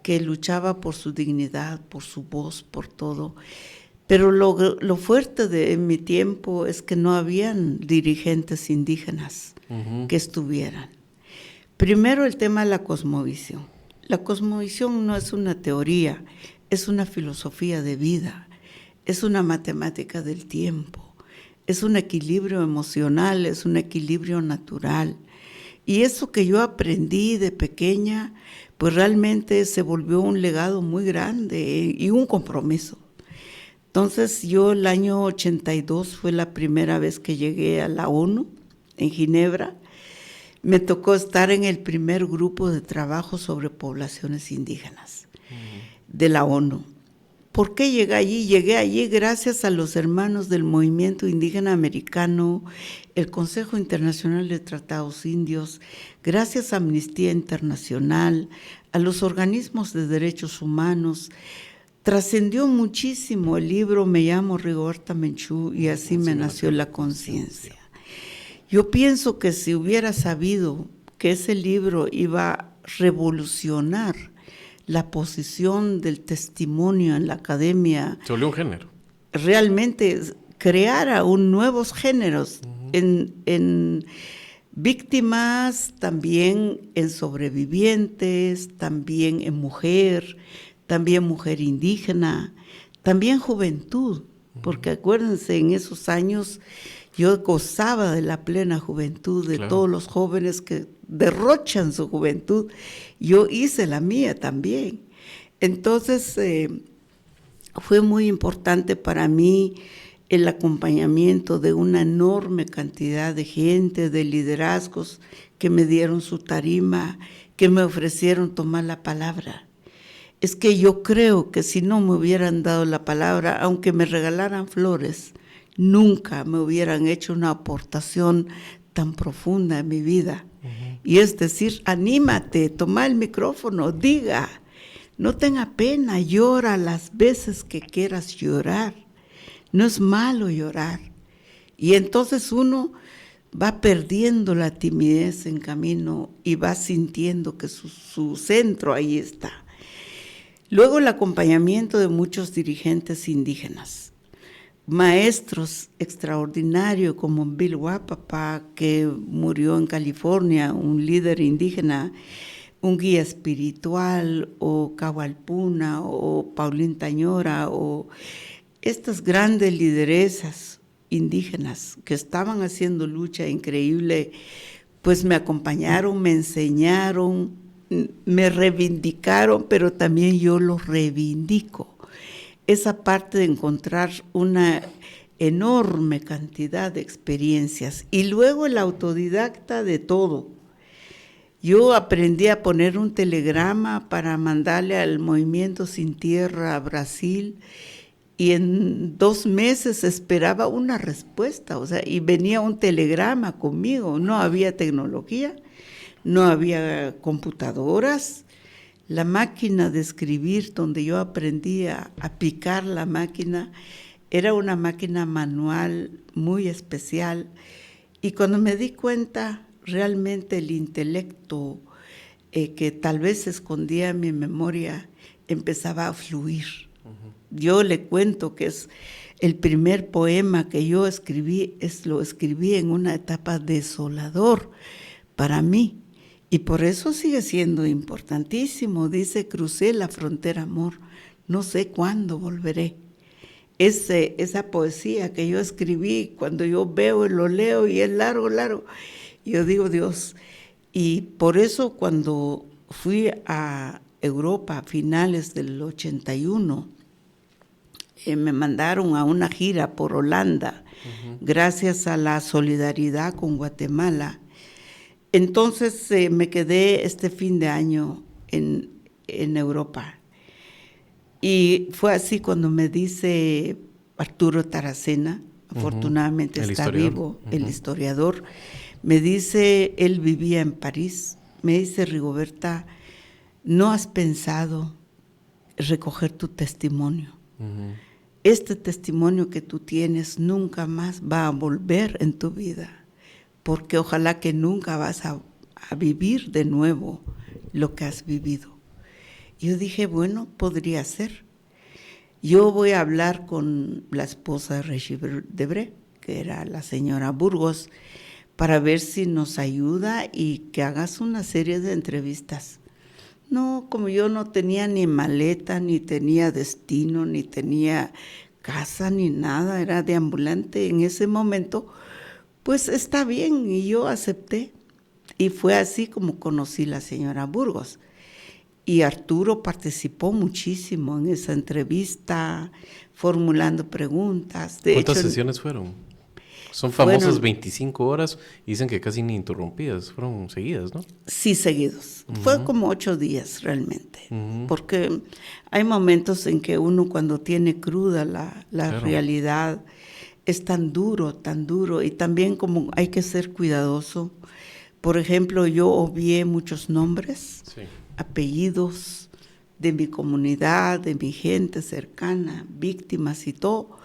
que luchaba por su dignidad, por su voz, por todo. Pero lo fuerte de mi tiempo es que no habían dirigentes indígenas que estuvieran. Primero el tema de la cosmovisión. La cosmovisión no es una teoría, es una filosofía de vida, es una matemática del tiempo, es un equilibrio emocional, es un equilibrio natural. Y eso que yo aprendí de pequeña, pues realmente se volvió un legado muy grande y un compromiso. Entonces yo el año 82 fue la primera vez que llegué a la ONU en Ginebra. Me tocó estar en el primer grupo de trabajo sobre poblaciones indígenas de la ONU. ¿Por qué llegué allí? Llegué allí gracias a los hermanos del Movimiento Indígena Americano, el Consejo Internacional de Tratados Indios, gracias a Amnistía Internacional, a los organismos de derechos humanos. Trascendió muchísimo el libro Me llamo Rigoberta Menchú y así me nació la conciencia. Yo pienso que si hubiera sabido que ese libro iba a revolucionar la posición del testimonio en la academia, se volvió un género. Realmente creara nuevos géneros en víctimas, también en sobrevivientes, también en mujer indígena, también juventud, porque acuérdense, en esos años yo gozaba de la plena juventud, de todos los jóvenes que derrochan su juventud. Yo hice la mía también. Entonces, fue muy importante para mí el acompañamiento de una enorme cantidad de gente, de liderazgos que me dieron su tarima, que me ofrecieron tomar la palabra. Es que yo creo que si no me hubieran dado la palabra, aunque me regalaran flores, nunca me hubieran hecho una aportación tan profunda en mi vida. Y es decir, anímate, toma el micrófono, diga, no tenga pena, llora las veces que quieras llorar. No es malo llorar. Y entonces uno va perdiendo la timidez en camino y va sintiendo que su centro ahí está. Luego el acompañamiento de muchos dirigentes indígenas, maestros extraordinarios como Bill Wapapa, que murió en California, un líder indígena, un guía espiritual, o Cahualpuna, o Paulín Tañora, o estas grandes lideresas indígenas que estaban haciendo lucha increíble, pues me acompañaron, me enseñaron, me reivindicaron, pero también yo los reivindico. Esa parte de encontrar una enorme cantidad de experiencias y luego el autodidacta de todo. Yo aprendí a poner un telegrama para mandarle al Movimiento Sin Tierra a Brasil y en 2 meses esperaba una respuesta, o sea, y venía un telegrama conmigo, no había tecnología. No había computadoras, la máquina de escribir donde yo aprendí a picar la máquina era una máquina manual muy especial y cuando me di cuenta realmente el intelecto que tal vez escondía en mi memoria empezaba a fluir. Yo le cuento que es el primer poema que yo escribí, lo escribí en una etapa desolador para mí, y por eso sigue siendo importantísimo. Dice: crucé la frontera, amor, no sé cuándo volveré. Esa poesía que yo escribí, cuando yo veo y lo leo y es largo, yo digo, Dios. Y por eso cuando fui a Europa a finales del 81, me mandaron a una gira por Holanda, gracias a la solidaridad con Guatemala. Entonces me quedé este fin de año en Europa. Y fue así cuando me dice Arturo Taracena, afortunadamente está vivo, el historiador, me dice, él vivía en París, me dice: Rigoberta, ¿no has pensado recoger tu testimonio? Este testimonio que tú tienes nunca más va a volver en tu vida, porque ojalá que nunca vas a vivir de nuevo lo que has vivido. Yo dije, bueno, podría ser. Yo voy a hablar con la esposa de Regis Debray, que era la señora Burgos, para ver si nos ayuda y que hagas una serie de entrevistas. No, como yo no tenía ni maleta, ni tenía destino, ni tenía casa, ni nada, era deambulante en ese momento, pues está bien, y yo acepté. Y fue así como conocí a la señora Burgos. Y Arturo participó muchísimo en esa entrevista, formulando preguntas. ¿Cuántas sesiones fueron? Son famosas 25 horas, y dicen que casi ni interrumpidas, fueron seguidas, ¿no? Sí, seguidos. Fue como 8 días realmente, porque hay momentos en que uno, cuando tiene cruda la realidad, es tan duro, y también como hay que ser cuidadoso. Por ejemplo, yo obvié muchos nombres, apellidos de mi comunidad, de mi gente cercana, víctimas y todo,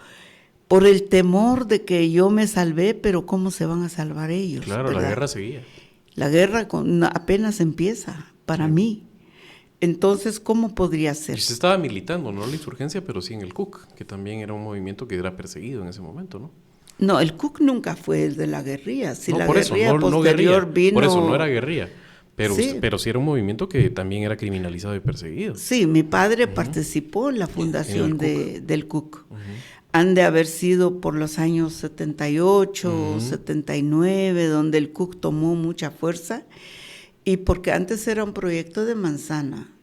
por el temor de que yo me salvé, pero ¿cómo se van a salvar ellos? Claro, ¿verdad? La guerra seguía. La guerra apenas empieza para mí. Entonces, ¿cómo podría ser? Y se estaba militando, no la insurgencia, pero sí en el CUC, que también era un movimiento que era perseguido en ese momento, ¿no? No, el CUC nunca fue el de la guerrilla. Si no, la por guerrilla eso, posterior vino... Por eso, no era guerrilla. Pero sí era un movimiento que también era criminalizado y perseguido. Sí, mi padre participó en la fundación del CUC. Han de haber sido por los años 78, 79, donde el CUC tomó mucha fuerza, y porque antes era un proyecto de Manzana.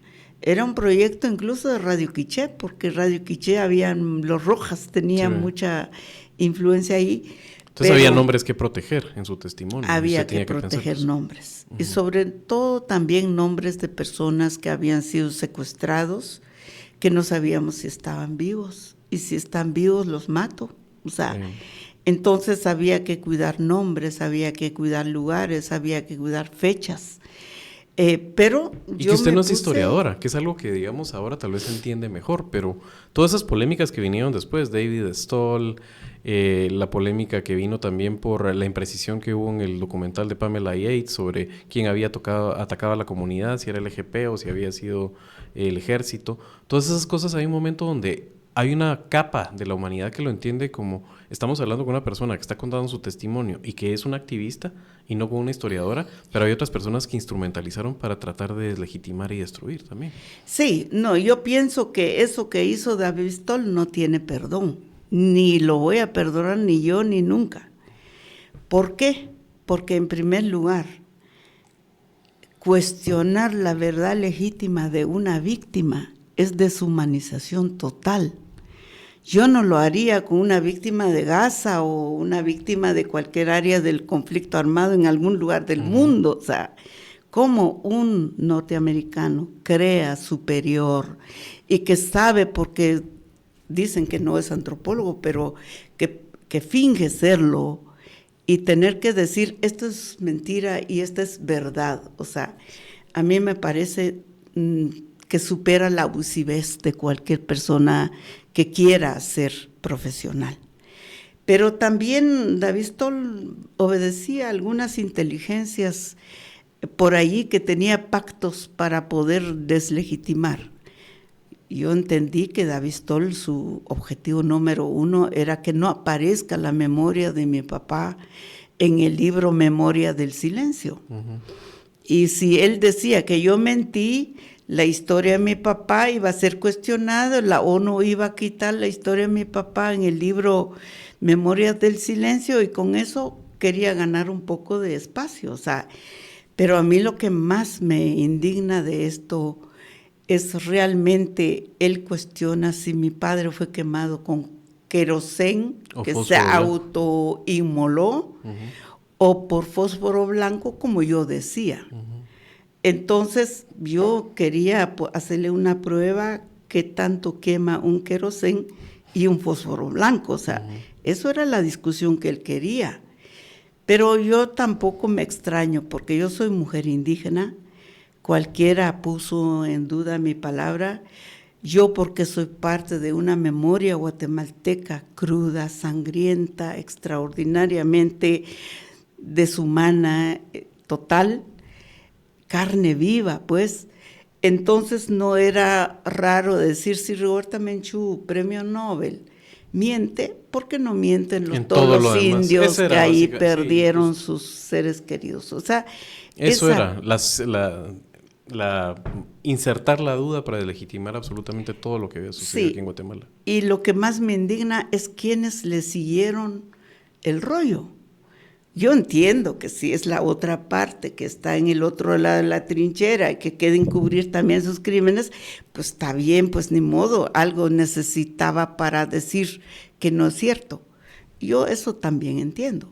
Era un proyecto incluso de Radio Quiché, porque Radio Quiché los Rojas tenían mucha influencia ahí. Entonces había nombres que proteger en su testimonio. Había que proteger nombres. Y sobre todo también nombres de personas que habían sido secuestrados, que no sabíamos si estaban vivos. Y si están vivos, los mato. O sea, entonces había que cuidar nombres, había que cuidar lugares, había que cuidar fechas. Pero y que usted no es historiadora, que es algo que, digamos, ahora tal vez se entiende mejor, pero todas esas polémicas que vinieron después, David Stoll, la polémica que vino también por la imprecisión que hubo en el documental de Pamela Yates sobre quién había atacado a la comunidad, si era el EGP o si había sido el ejército, todas esas cosas, hay un momento donde hay una capa de la humanidad que lo entiende como, estamos hablando con una persona que está contando su testimonio y que es una activista y no con una historiadora, pero hay otras personas que instrumentalizaron para tratar de deslegitimar y destruir también. Sí, no, yo pienso que eso que hizo David Stoll no tiene perdón, ni lo voy a perdonar ni yo ni nunca. ¿Por qué? Porque en primer lugar, cuestionar la verdad legítima de una víctima es deshumanización total. Yo no lo haría con una víctima de Gaza o una víctima de cualquier área del conflicto armado en algún lugar del mundo. O sea, cómo un norteamericano crea superior y que sabe, porque dicen que no es antropólogo, pero que finge serlo, y tener que decir esto es mentira y esto es verdad. O sea, a mí me parece que supera la abusivez de cualquier persona que quiera ser profesional. Pero también David Stoll obedecía a algunas inteligencias por ahí que tenía pactos para poder deslegitimar. yo entendí que David Stoll, su objetivo número 1 era que no aparezca la memoria de mi papá en el libro Memoria del Silencio. Y si él decía que yo mentí, la historia de mi papá iba a ser cuestionada, la ONU iba a quitar la historia de mi papá en el libro Memorias del Silencio, y con eso quería ganar un poco de espacio. O sea, pero a mí lo que más me indigna de esto es realmente, él cuestiona si mi padre fue quemado con querosén, que se autoinmoló, o por fósforo blanco, como yo decía. Entonces yo quería hacerle una prueba qué tanto quema un querosén y un fósforo blanco. O sea, eso era la discusión que él quería. Pero yo tampoco me extraño, porque yo soy mujer indígena. Cualquiera puso en duda mi palabra. Yo, porque soy parte de una memoria guatemalteca cruda, sangrienta, extraordinariamente deshumana, total, carne viva, pues. Entonces no era raro decir, si Rigoberta Menchú, premio Nobel, miente, porque no mienten todos los indios que ahí perdieron sus seres queridos. O sea, eso era insertar la duda para legitimar absolutamente todo lo que había sucedido aquí en Guatemala. Y lo que más me indigna es quienes le siguieron el rollo. Yo entiendo que si es la otra parte que está en el otro lado de la trinchera y que quiere encubrir también sus crímenes, pues está bien, pues ni modo, algo necesitaba para decir que no es cierto. Yo eso también entiendo.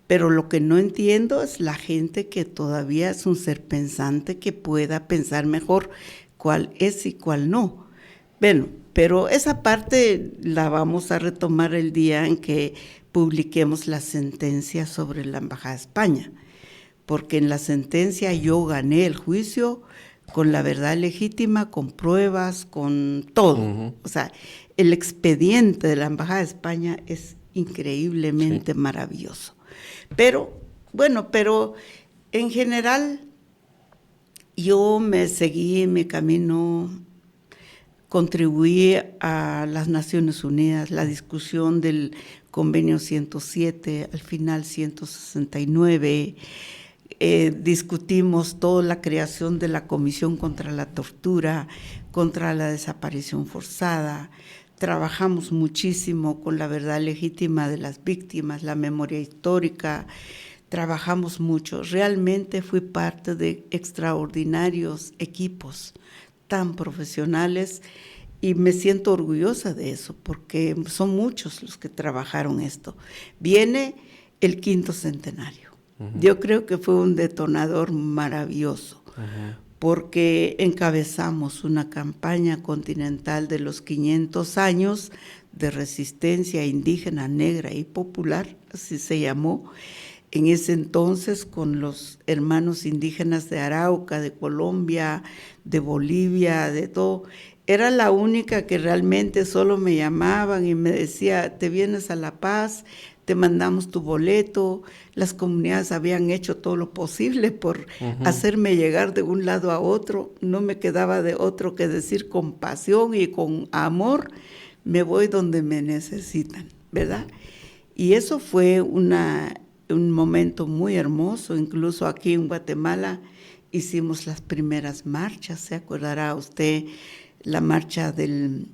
Pero lo que no entiendo es la gente que todavía es un ser pensante, que pueda pensar mejor cuál es y cuál no. Bueno, pero esa parte la vamos a retomar el día en que publiquemos la sentencia sobre la Embajada de España, porque en la sentencia yo gané el juicio con la verdad legítima, con pruebas, con todo. O sea, el expediente de la Embajada de España es increíblemente maravilloso. Pero, bueno, en general yo me seguí en mi camino, contribuí a las Naciones Unidas, la discusión del convenio 107, al final 169, discutimos toda la creación de la Comisión contra la Tortura, contra la desaparición forzada. Trabajamos muchísimo con la verdad legítima de las víctimas, la memoria histórica, trabajamos mucho. Realmente fui parte de extraordinarios equipos tan profesionales y me siento orgullosa de eso, porque son muchos los que trabajaron esto. Viene el 5º centenario. Yo creo que fue un detonador maravilloso, porque encabezamos una campaña continental de los 500 años de resistencia indígena, negra y popular, así se llamó, en ese entonces con los hermanos indígenas de Arauca, de Colombia, de Bolivia, de todo. Era la única que realmente solo me llamaban y me decía, te vienes a La Paz, te mandamos tu boleto. Las comunidades habían hecho todo lo posible por hacerme llegar de un lado a otro. No me quedaba de otro que decir con pasión y con amor, me voy donde me necesitan, ¿verdad? Y eso fue un momento muy hermoso. Incluso aquí en Guatemala hicimos las primeras marchas. ¿Se acordará usted la marcha del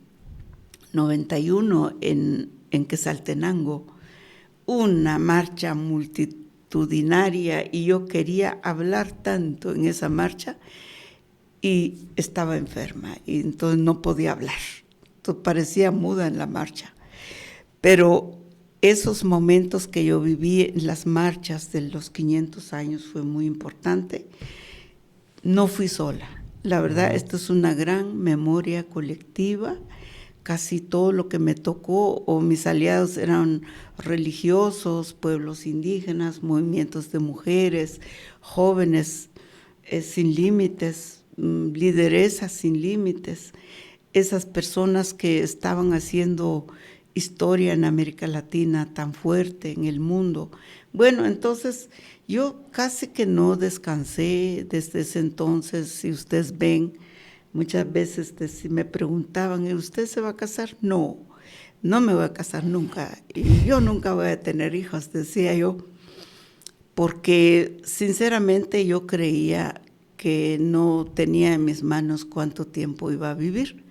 91 en Quetzaltenango? Una marcha multitudinaria, y yo quería hablar tanto en esa marcha y estaba enferma y entonces no podía hablar. Entonces parecía muda en la marcha. Pero esos momentos que yo viví en las marchas de los 500 años fue muy importante. No fui sola. La verdad, esto es una gran memoria colectiva. Casi todo lo que me tocó, o mis aliados, eran religiosos, pueblos indígenas, movimientos de mujeres, jóvenes sin límites, lideresas sin límites, esas personas que estaban haciendo historia en América Latina tan fuerte, en el mundo. Bueno, entonces yo casi que no descansé desde ese entonces. Si ustedes ven Muchas veces si me preguntaban, ¿y usted se va a casar? No, no me voy a casar nunca. Y yo nunca voy a tener hijos, decía yo, porque sinceramente yo creía que no tenía en mis manos cuánto tiempo iba a vivir.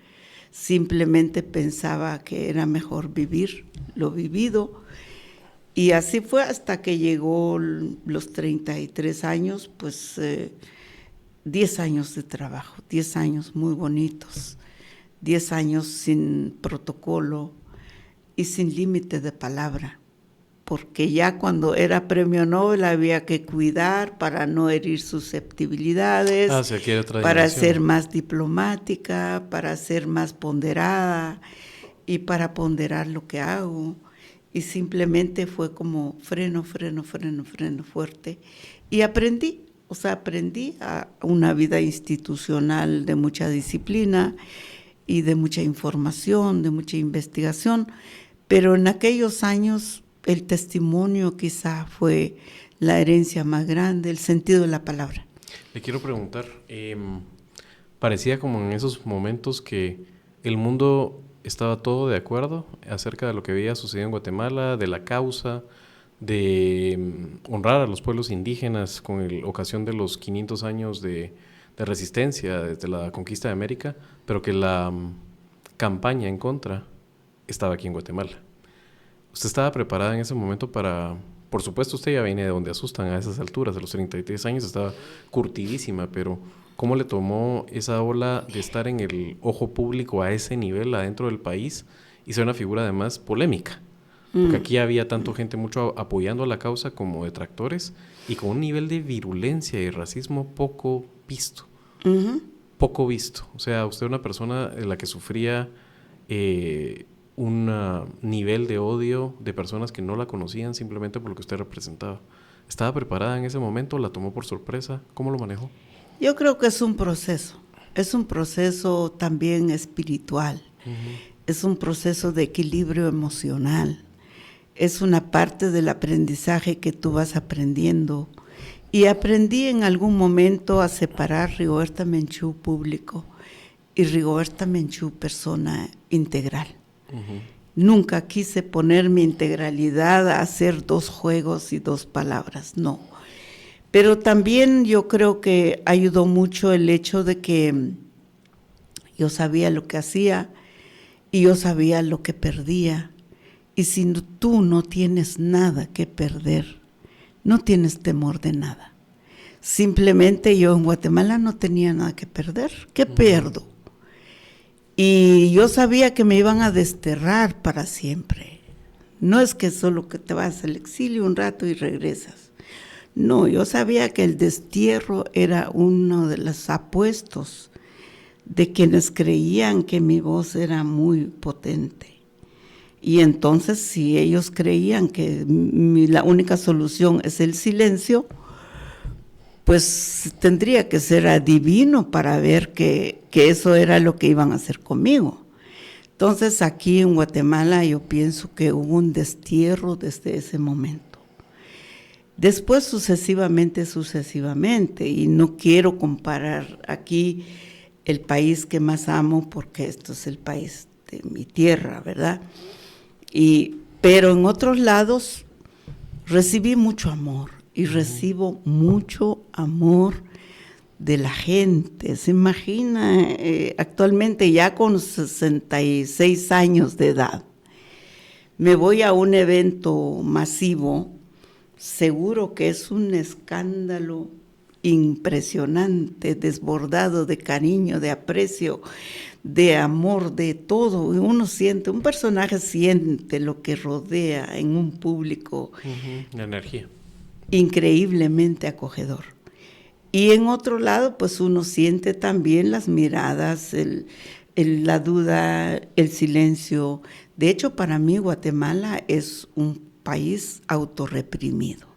Simplemente pensaba que era mejor vivir lo vivido. Y así fue hasta que llegó los 33 años, pues 10 años de trabajo, 10 años muy bonitos, 10 años sin protocolo y sin límite de palabra, porque ya cuando era premio Nobel había que cuidar para no herir susceptibilidades, para ser más diplomática, para ser más ponderada y para ponderar lo que hago. Y simplemente fue como freno fuerte. Y aprendí a una vida institucional de mucha disciplina y de mucha información, de mucha investigación, pero en aquellos años el testimonio quizá fue la herencia más grande, el sentido de la palabra. Le quiero preguntar, parecía como en esos momentos que el mundo estaba todo de acuerdo acerca de lo que había sucedido en Guatemala, de la causa, de honrar a los pueblos indígenas con ocasión de los 500 años de resistencia desde la conquista de América, pero que la campaña en contra estaba aquí en Guatemala. ¿Usted estaba preparada en ese momento para...? Por supuesto, usted ya viene de donde asustan a esas alturas, de los 33 años, estaba curtidísima, pero ¿cómo le tomó esa ola de estar en el ojo público a ese nivel adentro del país y ser una figura además polémica? Porque aquí había tanto gente mucho apoyando a la causa como detractores y con un nivel de virulencia y racismo poco visto. Poco visto. O sea, usted era una persona en la que sufría un nivel de odio de personas que no la conocían simplemente por lo que usted representaba. ¿Estaba preparada en ese momento? ¿La tomó por sorpresa? ¿Cómo lo manejó? Yo creo que es un proceso también espiritual, es un proceso de equilibrio emocional, es una parte del aprendizaje que tú vas aprendiendo. Y aprendí en algún momento a separar Rigoberta Menchú público y Rigoberta Menchú persona integral. Nunca quise poner mi integralidad a hacer dos juegos y dos palabras, no. Pero también yo creo que ayudó mucho el hecho de que yo sabía lo que hacía y yo sabía lo que perdía. Y si tú no tienes nada que perder, no tienes temor de nada. Simplemente yo en Guatemala no tenía nada que perder. ¿Qué pierdo? Y yo sabía que me iban a desterrar para siempre. No es que solo que te vas al exilio un rato y regresas. No, yo sabía que el destierro era uno de los apuestos de quienes creían que mi voz era muy potente. Y entonces, si ellos creían que la única solución es el silencio, pues tendría que ser adivino para ver que eso era lo que iban a hacer conmigo. Entonces, aquí en Guatemala yo pienso que hubo un destierro desde ese momento. Después, sucesivamente, y no quiero comparar aquí el país que más amo, porque esto es el país de mi tierra, ¿verdad? Pero en otros lados recibí mucho amor y recibo mucho amor de la gente. Se imagina, actualmente ya con 66 años de edad, me voy a un evento masivo, seguro que es un escándalo impresionante, desbordado de cariño, de aprecio, de amor, de todo. Uno siente, un personaje siente lo que rodea en un público. La energía. Increíblemente acogedor. Y en otro lado, pues uno siente también las miradas, la duda, el silencio. De hecho, para mí Guatemala es un país autorreprimido.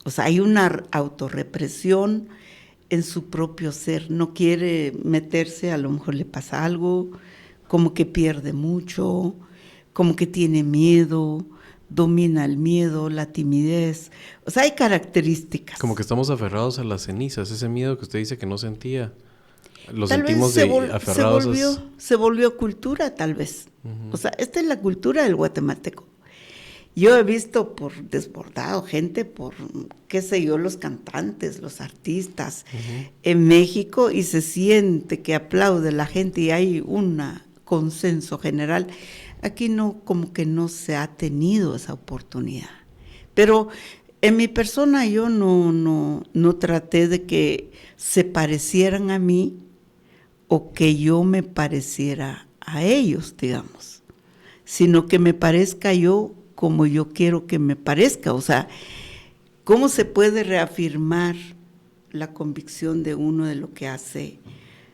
O sea, hay una autorrepresión en su propio ser. No quiere meterse, a lo mejor le pasa algo, como que pierde mucho, como que tiene miedo, domina el miedo, la timidez. O sea, hay características. Como que estamos aferrados a las cenizas, ese miedo que usted dice que no sentía. Lo Tal sentimos vez aferrados. se volvió cultura, tal vez. O sea, esta es la cultura del guatemalteco. Yo he visto por desbordado gente, por, qué sé yo, los cantantes, los artistas en México, y se siente que aplaude la gente y hay un consenso general. Aquí no, como que no se ha tenido esa oportunidad. Pero en mi persona yo no traté de que se parecieran a mí o que yo me pareciera a ellos, digamos, sino que me parezca yo como yo quiero que me parezca. O sea, ¿cómo se puede reafirmar la convicción de uno de lo que hace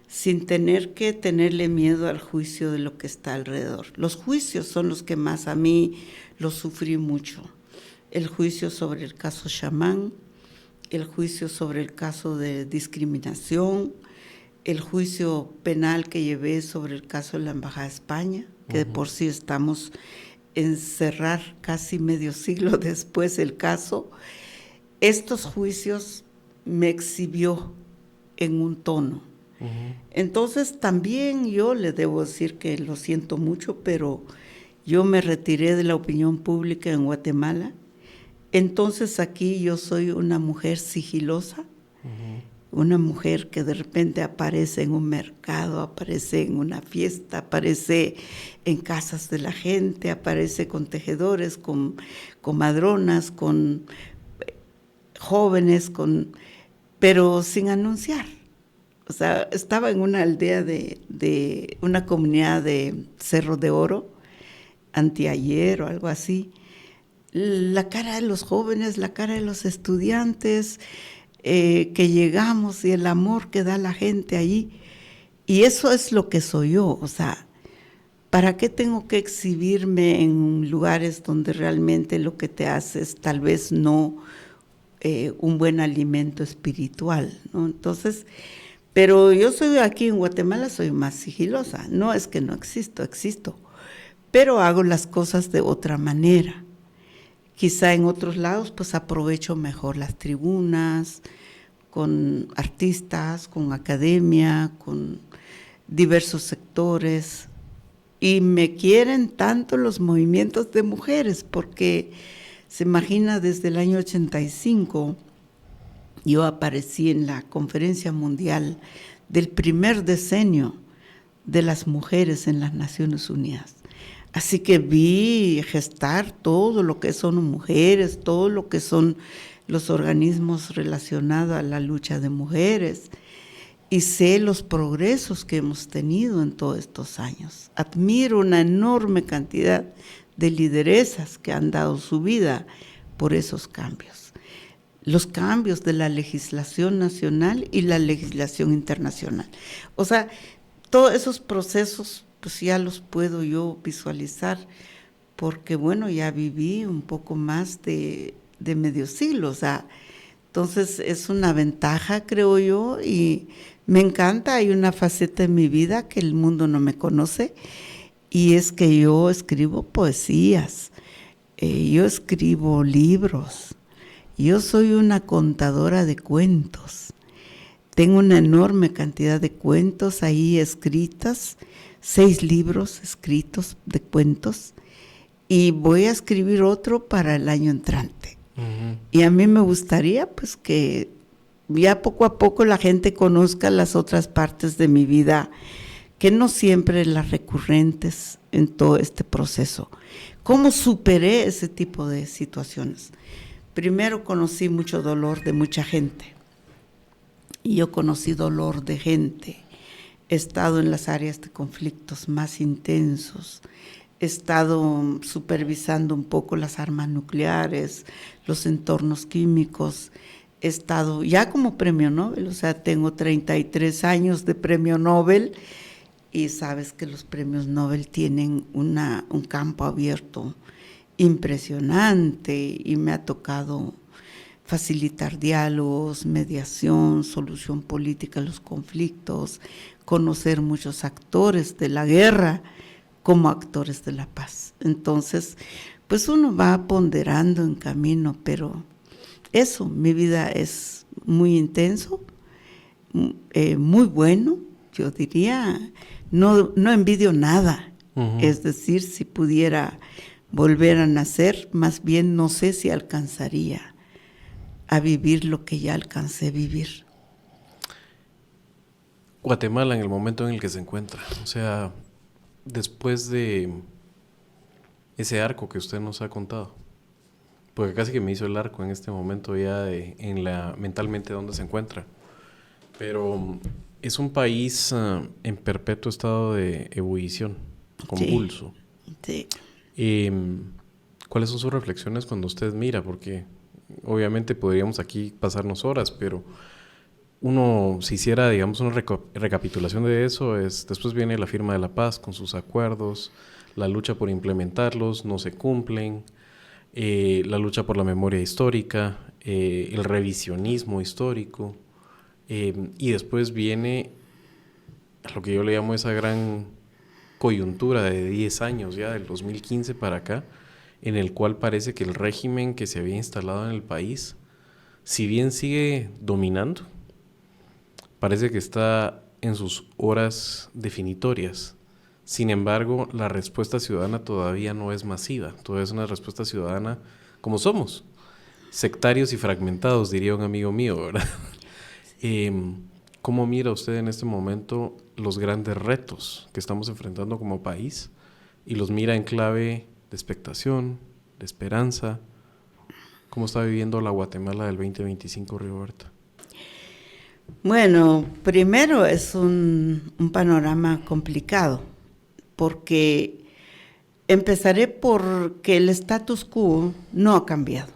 sin tener que tenerle miedo al juicio de lo que está alrededor? Los juicios son los que más a mí los sufrí mucho. El juicio sobre el caso Chamán, el juicio sobre el caso de discriminación, el juicio penal que llevé sobre el caso de la Embajada de España, que de por sí estamos en cerrar casi medio siglo después el caso. Estos juicios me exhibió en un tono. Entonces también yo le debo decir que lo siento mucho, pero yo me retiré de la opinión pública en Guatemala. Entonces aquí yo soy una mujer sigilosa, una mujer que de repente aparece en un mercado, aparece en una fiesta, aparece en casas de la gente, aparece con tejedores, con comadronas, con jóvenes, pero sin anunciar. O sea, estaba en una aldea de una comunidad de Cerro de Oro, anteayer o algo así. La cara de los jóvenes, la cara de los estudiantes, que llegamos y el amor que da la gente allí. Y eso es lo que soy yo. O sea, ¿para qué tengo que exhibirme en lugares donde realmente lo que te hace es tal vez no un buen alimento espiritual, ¿no? Entonces, pero yo soy aquí en Guatemala, soy más sigilosa. No es que no existo, pero hago las cosas de otra manera. Quizá en otros lados pues aprovecho mejor las tribunas, con artistas, con academia, con diversos sectores. Y me quieren tanto los movimientos de mujeres, porque se imagina desde el año 85, yo aparecí en la conferencia mundial del primer decenio de las mujeres en las Naciones Unidas. Así que vi gestar todo lo que son mujeres, todo lo que son los organismos relacionados a la lucha de mujeres, y sé los progresos que hemos tenido en todos estos años. Admiro una enorme cantidad de lideresas que han dado su vida por esos cambios. Los cambios de la legislación nacional y la legislación internacional. O sea, todos esos procesos pues ya los puedo yo visualizar, porque bueno, ya viví un poco más de medio siglo, o sea, entonces es una ventaja, creo yo, y me encanta. Hay una faceta en mi vida que el mundo no me conoce, y es que yo escribo poesías, yo escribo libros, yo soy una contadora de cuentos. Tengo una enorme cantidad de cuentos ahí escritas, 6 libros escritos de cuentos, y voy a escribir otro para el año entrante. Y a mí me gustaría pues que ya poco a poco la gente conozca las otras partes de mi vida, que no siempre las recurrentes en todo este proceso. ¿Cómo superé ese tipo de situaciones? Primero conocí mucho dolor de mucha gente, y yo conocí dolor de gente. He estado en las áreas de conflictos más intensos, he estado supervisando un poco las armas nucleares, los entornos químicos, he estado ya como premio Nobel, o sea, tengo 33 años de premio Nobel, y sabes que los premios Nobel tienen un campo abierto impresionante, y me ha tocado facilitar diálogos, mediación, solución política a los conflictos, conocer muchos actores de la guerra como actores de la paz. Entonces, pues uno va ponderando en camino, pero eso, mi vida es muy intenso, muy bueno, yo diría, no envidio nada. Uh-huh. Es decir, si pudiera volver a nacer, más bien no sé si alcanzaría a vivir lo que ya alcancé a vivir. Guatemala en el momento en el que se encuentra, o sea, después de ese arco que usted nos ha contado, porque casi que me hizo el arco en este momento ya mentalmente donde se encuentra, pero es un país en perpetuo estado de ebullición, convulso. Sí. ¿Cuáles son sus reflexiones cuando usted mira? Porque obviamente podríamos aquí pasarnos horas, pero uno, si hiciera, digamos, una recapitulación de eso, después viene la firma de la paz con sus acuerdos, la lucha por implementarlos, no se cumplen, la lucha por la memoria histórica, el revisionismo histórico, y después viene lo que yo le llamo esa gran coyuntura de 10 años ya, del 2015 para acá, en el cual parece que el régimen que se había instalado en el país, si bien sigue dominando, parece que está en sus horas definitorias. Sin embargo, la respuesta ciudadana todavía no es masiva, todavía es una respuesta ciudadana como somos, sectarios y fragmentados, diría un amigo mío, ¿verdad? ¿Cómo mira usted en este momento los grandes retos que estamos enfrentando como país y los mira en clave de expectación, de esperanza? ¿Cómo está viviendo la Guatemala del 2025, Rigoberta? Bueno, primero es un panorama complicado, porque empezaré por que el status quo no ha cambiado.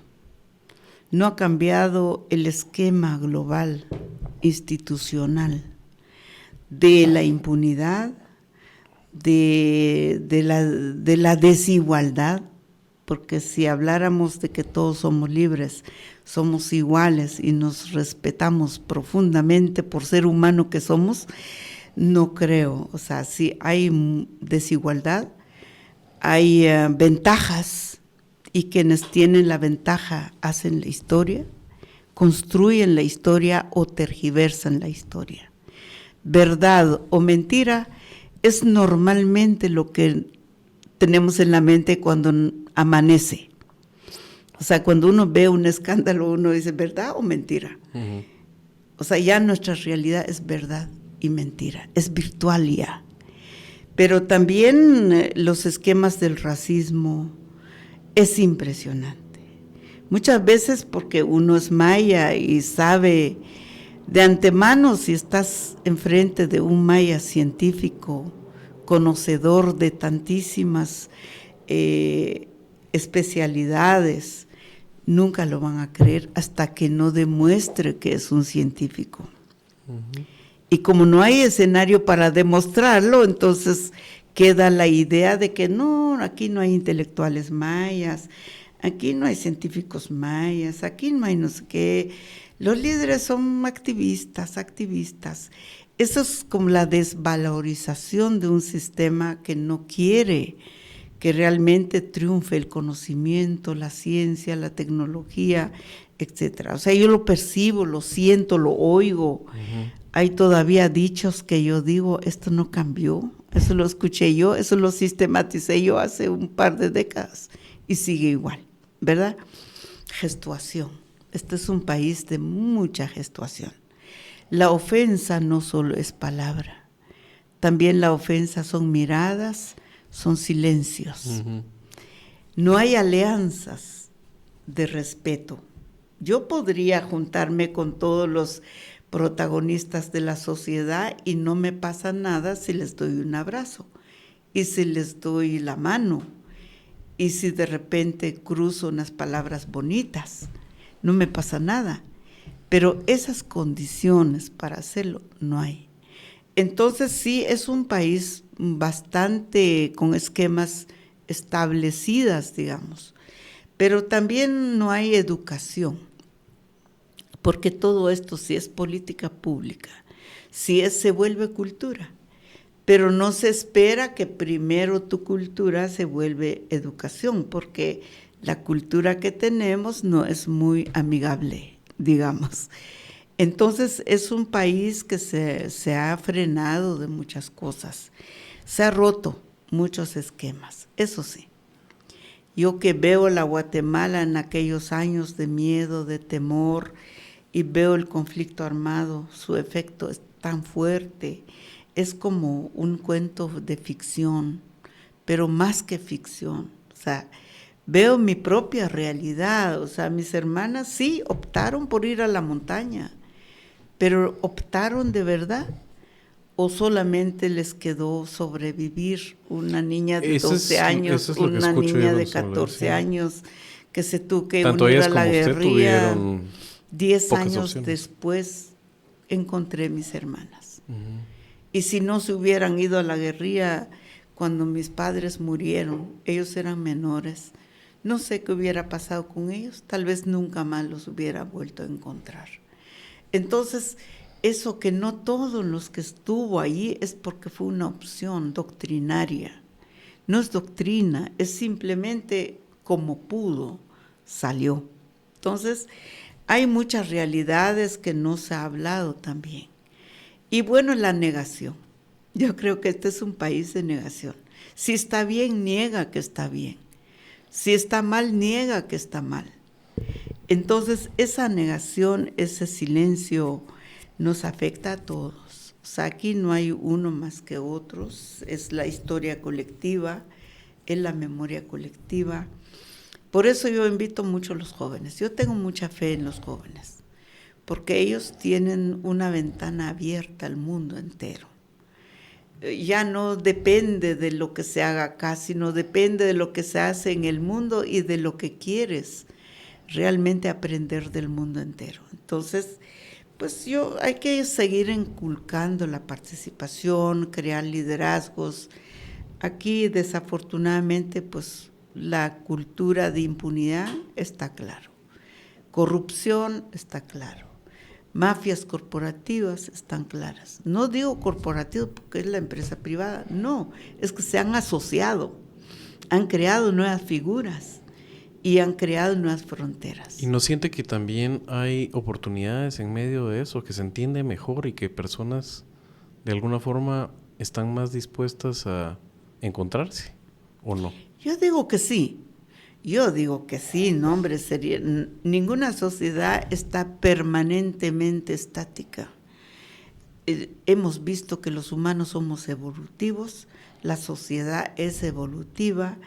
No ha cambiado el esquema global, institucional, de la impunidad, de la desigualdad, porque si habláramos de que todos somos libres, somos iguales y nos respetamos profundamente por ser humano que somos, no creo. O sea, si hay desigualdad, hay ventajas, y quienes tienen la ventaja hacen la historia, construyen la historia o tergiversan la historia. Verdad o mentira es normalmente lo que tenemos en la mente cuando amanece. O sea, cuando uno ve un escándalo, uno dice, ¿verdad o mentira? Uh-huh. O sea, ya nuestra realidad es verdad y mentira, es virtual ya. Pero también los esquemas del racismo es impresionante. Muchas veces porque uno es maya y sabe de antemano, si estás enfrente de un maya científico, conocedor de tantísimas especialidades, nunca lo van a creer hasta que no demuestre que es un científico. Uh-huh. Y como no hay escenario para demostrarlo, entonces queda la idea de que no, aquí no hay intelectuales mayas, aquí no hay científicos mayas, aquí no hay no sé qué. Los líderes son activistas. Eso es como la desvalorización de un sistema que no quiere que realmente triunfe el conocimiento, la ciencia, la tecnología, etcétera. O sea, yo lo percibo, lo siento, lo oigo. Uh-huh. Hay todavía dichos que yo digo, esto no cambió. Eso lo escuché yo, eso lo sistematicé yo hace un par de décadas y sigue igual, ¿verdad? Gestuación. Este es un país de mucha gestuación. La ofensa no solo es palabra, también la ofensa son miradas, son silencios. Uh-huh. No hay alianzas de respeto. Yo podría juntarme con todos los protagonistas de la sociedad y no me pasa nada si les doy un abrazo y si les doy la mano y si de repente cruzo unas palabras bonitas, no me pasa nada, pero esas condiciones para hacerlo no hay. Entonces sí es un país bastante con esquemas establecidas, digamos, pero también no hay educación. Porque todo esto sí es política pública, se vuelve cultura, pero no se espera que primero tu cultura se vuelve educación, porque la cultura que tenemos no es muy amigable, digamos. Entonces es un país que se ha frenado de muchas cosas, se ha roto muchos esquemas, eso sí. Yo que veo la Guatemala en aquellos años de miedo, de temor, y veo el conflicto armado, su efecto es tan fuerte, es como un cuento de ficción, pero más que ficción. O sea, veo mi propia realidad. O sea, mis hermanas sí optaron por ir a la montaña, pero ¿optaron de verdad? ¿O solamente les quedó sobrevivir? Una niña de 12 años, una niña de 14 años que se tuvo que unir a la guerrilla. 10 años después encontré mis hermanas. Uh-huh. Y si no se hubieran ido a la guerrilla cuando mis padres murieron, ellos eran menores, no sé qué hubiera pasado con ellos, tal vez nunca más los hubiera vuelto a encontrar. Entonces, eso que no todos los que estuvo allí es porque fue una opción doctrinaria. No es doctrina, es simplemente como pudo, salió. Entonces, hay muchas realidades que no se ha hablado también. Y bueno, la negación. Yo creo que este es un país de negación. Si está bien, niega que está bien. Si está mal, niega que está mal. Entonces, esa negación, ese silencio, nos afecta a todos. O sea, aquí no hay uno más que otros. Es la historia colectiva, es la memoria colectiva. Por eso yo invito mucho a los jóvenes. Yo tengo mucha fe en los jóvenes, porque ellos tienen una ventana abierta al mundo entero. Ya no depende de lo que se haga acá, sino depende de lo que se hace en el mundo y de lo que quieres realmente aprender del mundo entero. Entonces, pues hay que seguir inculcando la participación, crear liderazgos. Aquí, desafortunadamente, pues la cultura de impunidad está claro. Corrupción está claro. Mafias corporativas están claras. No digo corporativo porque es la empresa privada, no, es que se han asociado, han creado nuevas figuras y han creado nuevas fronteras. ¿Y no siente que también hay oportunidades en medio de eso, que se entiende mejor y que personas de alguna forma están más dispuestas a encontrarse o no? Yo digo que sí. No, hombre, ninguna sociedad está permanentemente estática. Hemos visto que los humanos somos evolutivos, la sociedad es evolutiva,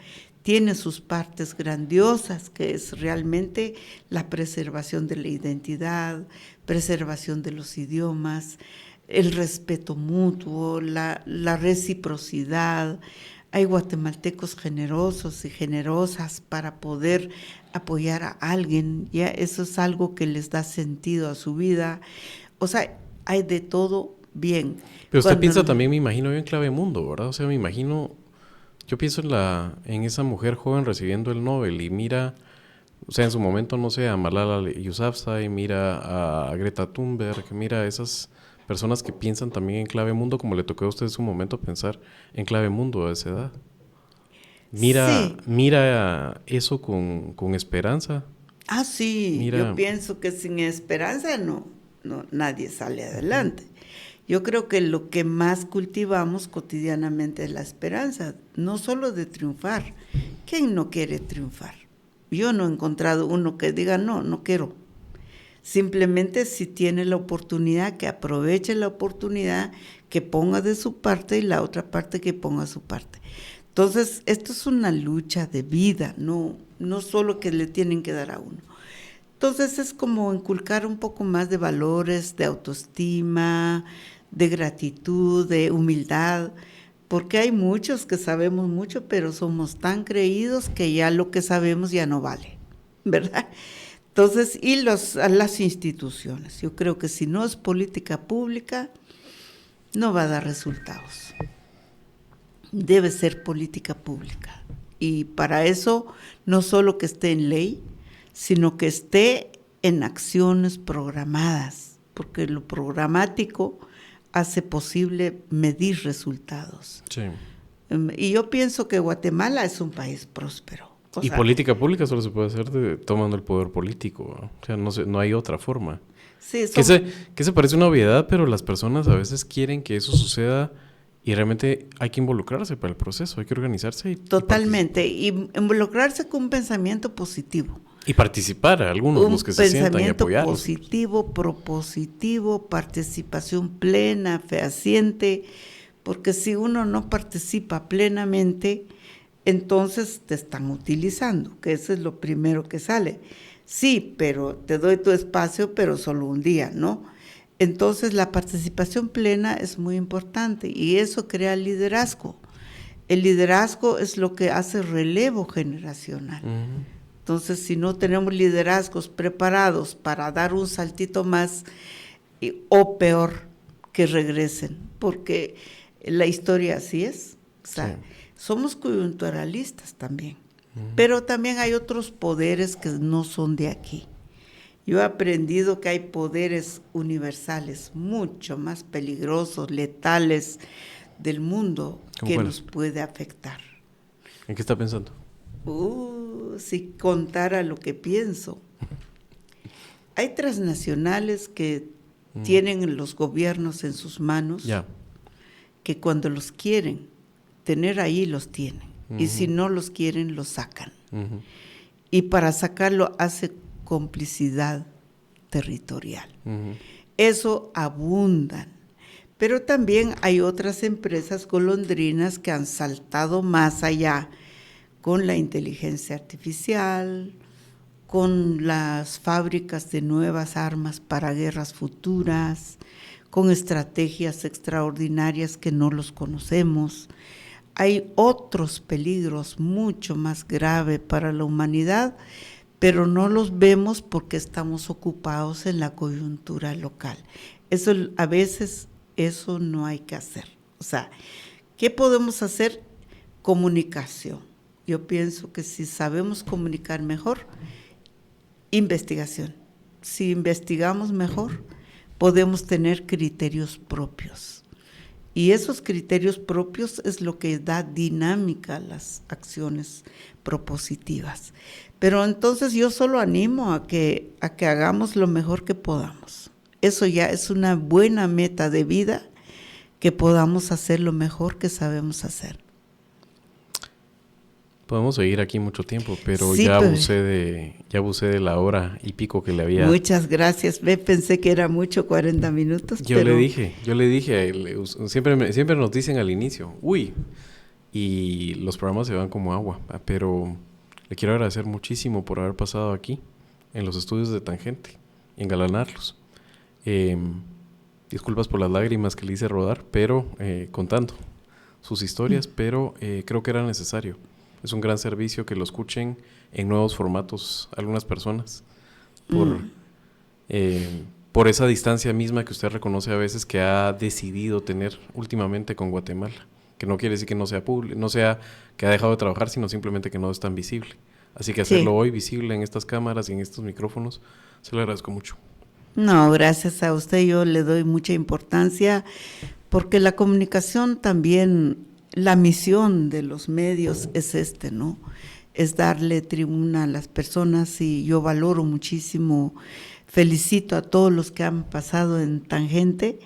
tiene sus partes grandiosas, que es realmente la preservación de la identidad, preservación de los idiomas, el respeto mutuo, la reciprocidad. Hay guatemaltecos generosos y generosas para poder apoyar a alguien, ya eso es algo que les da sentido a su vida. O sea, hay de todo bien. Pero usted piensa también, me imagino yo en clave mundo, ¿verdad? O sea, yo pienso en esa mujer joven recibiendo el Nobel y mira, o sea, en su momento, no sé, a Malala Yousafzai, mira a Greta Thunberg, mira a esas personas que piensan también en clave mundo, como le tocó a usted en su momento pensar en clave mundo a esa edad. Mira eso con esperanza. Ah, sí, yo pienso que sin esperanza no nadie sale adelante. Yo creo que lo que más cultivamos cotidianamente es la esperanza, no solo de triunfar. ¿Quién no quiere triunfar? Yo no he encontrado uno que diga, no quiero. Simplemente si tiene la oportunidad, que aproveche la oportunidad, que ponga de su parte y la otra parte que ponga su parte. Entonces, esto es una lucha de vida, no solo que le tienen que dar a uno. Entonces, es como inculcar un poco más de valores, de autoestima, de gratitud, de humildad, porque hay muchos que sabemos mucho, pero somos tan creídos que ya lo que sabemos ya no vale, ¿verdad? Entonces, y las instituciones. Yo creo que si no es política pública, no va a dar resultados. Debe ser política pública. Y para eso, no solo que esté en ley, sino que esté en acciones programadas, porque lo programático hace posible medir resultados. Sí. Y yo pienso que Guatemala es un país próspero. Política pública solo se puede hacer tomando el poder político, ¿no? O sea, no hay otra forma. Sí, Que se parece una obviedad, pero las personas a veces quieren que eso suceda y realmente hay que involucrarse para el proceso, hay que organizarse totalmente, y involucrarse con un pensamiento positivo. Y participar, algunos, los que se sientan y pensamiento apoyarlos. positivo, propositivo, participación plena, fehaciente, porque si uno no participa plenamente, entonces te están utilizando, que eso es lo primero que sale. Sí, pero te doy tu espacio, pero solo un día, ¿no? Entonces la participación plena es muy importante y eso crea liderazgo. El liderazgo es lo que hace relevo generacional. Uh-huh. Entonces, si no tenemos liderazgos preparados para dar un saltito más, o peor, que regresen, porque la historia así es. O sea, sí. Somos coyunturalistas también, pero también hay otros poderes que no son de aquí. Yo he aprendido que hay poderes universales mucho más peligrosos, letales del mundo que nos puede afectar. ¿En qué está pensando? Si contara lo que pienso. Hay transnacionales que tienen los gobiernos en sus manos, que cuando los quieren tener ahí los tienen, y si no los quieren los sacan. Y para sacarlo hace complicidad territorial. Eso abundan. Pero también hay otras empresas golondrinas que han saltado más allá con la inteligencia artificial, con las fábricas de nuevas armas para guerras futuras, con estrategias extraordinarias que no los conocemos. Hay otros peligros mucho más graves para la humanidad, pero no los vemos porque estamos ocupados en la coyuntura local. Eso a veces eso no hay que hacer. O sea, ¿qué podemos hacer? Comunicación. Yo pienso que si sabemos comunicar mejor, investigación. Si investigamos mejor, podemos tener criterios propios. Y esos criterios propios es lo que da dinámica a las acciones propositivas. Pero entonces yo solo animo a que hagamos lo mejor que podamos. Eso ya es una buena meta de vida, que podamos hacer lo mejor que sabemos hacer. Podemos seguir aquí mucho tiempo, pero sí, ya abusé de la hora y pico que le había. Muchas gracias. Pensé que era mucho, 40 minutos. Yo le dije, siempre nos dicen al inicio, y los programas se van como agua, pero le quiero agradecer muchísimo por haber pasado aquí, en los estudios de Tangente, y engalanarlos. Disculpas por las lágrimas que le hice rodar, pero contando sus historias, pero creo que era necesario. Es un gran servicio que lo escuchen en nuevos formatos algunas personas por esa distancia misma que usted reconoce a veces que ha decidido tener últimamente con Guatemala, que no quiere decir que no sea público, no sea que ha dejado de trabajar, sino simplemente que no es tan visible. Así que hacerlo hoy visible en estas cámaras y en estos micrófonos, se lo agradezco mucho. No, gracias a usted, yo le doy mucha importancia, porque la comunicación también, la misión de los medios es ¿no? Es darle tribuna a las personas, y yo valoro muchísimo, felicito a todos los que han pasado en Tangente,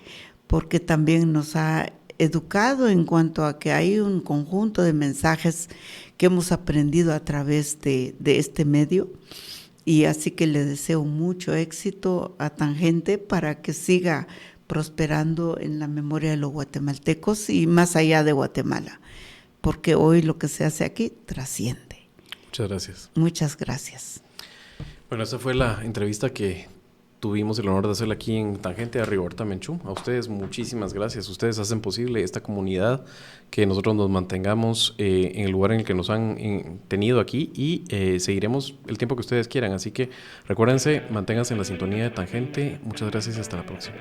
porque también nos ha educado en cuanto a que hay un conjunto de mensajes que hemos aprendido a través de este medio, y así que le deseo mucho éxito a Tangente para que siga prosperando en la memoria de los guatemaltecos y más allá de Guatemala, porque hoy lo que se hace aquí trasciende. Muchas gracias. Muchas gracias. Bueno, esta fue la entrevista que tuvimos el honor de hacer aquí en Tangente a Rigoberta Menchú. A ustedes muchísimas gracias. Ustedes hacen posible esta comunidad, que nosotros nos mantengamos en el lugar en el que nos han tenido aquí, y seguiremos el tiempo que ustedes quieran. Así que recuérdense, manténganse en la sintonía de Tangente. Muchas gracias y hasta la próxima.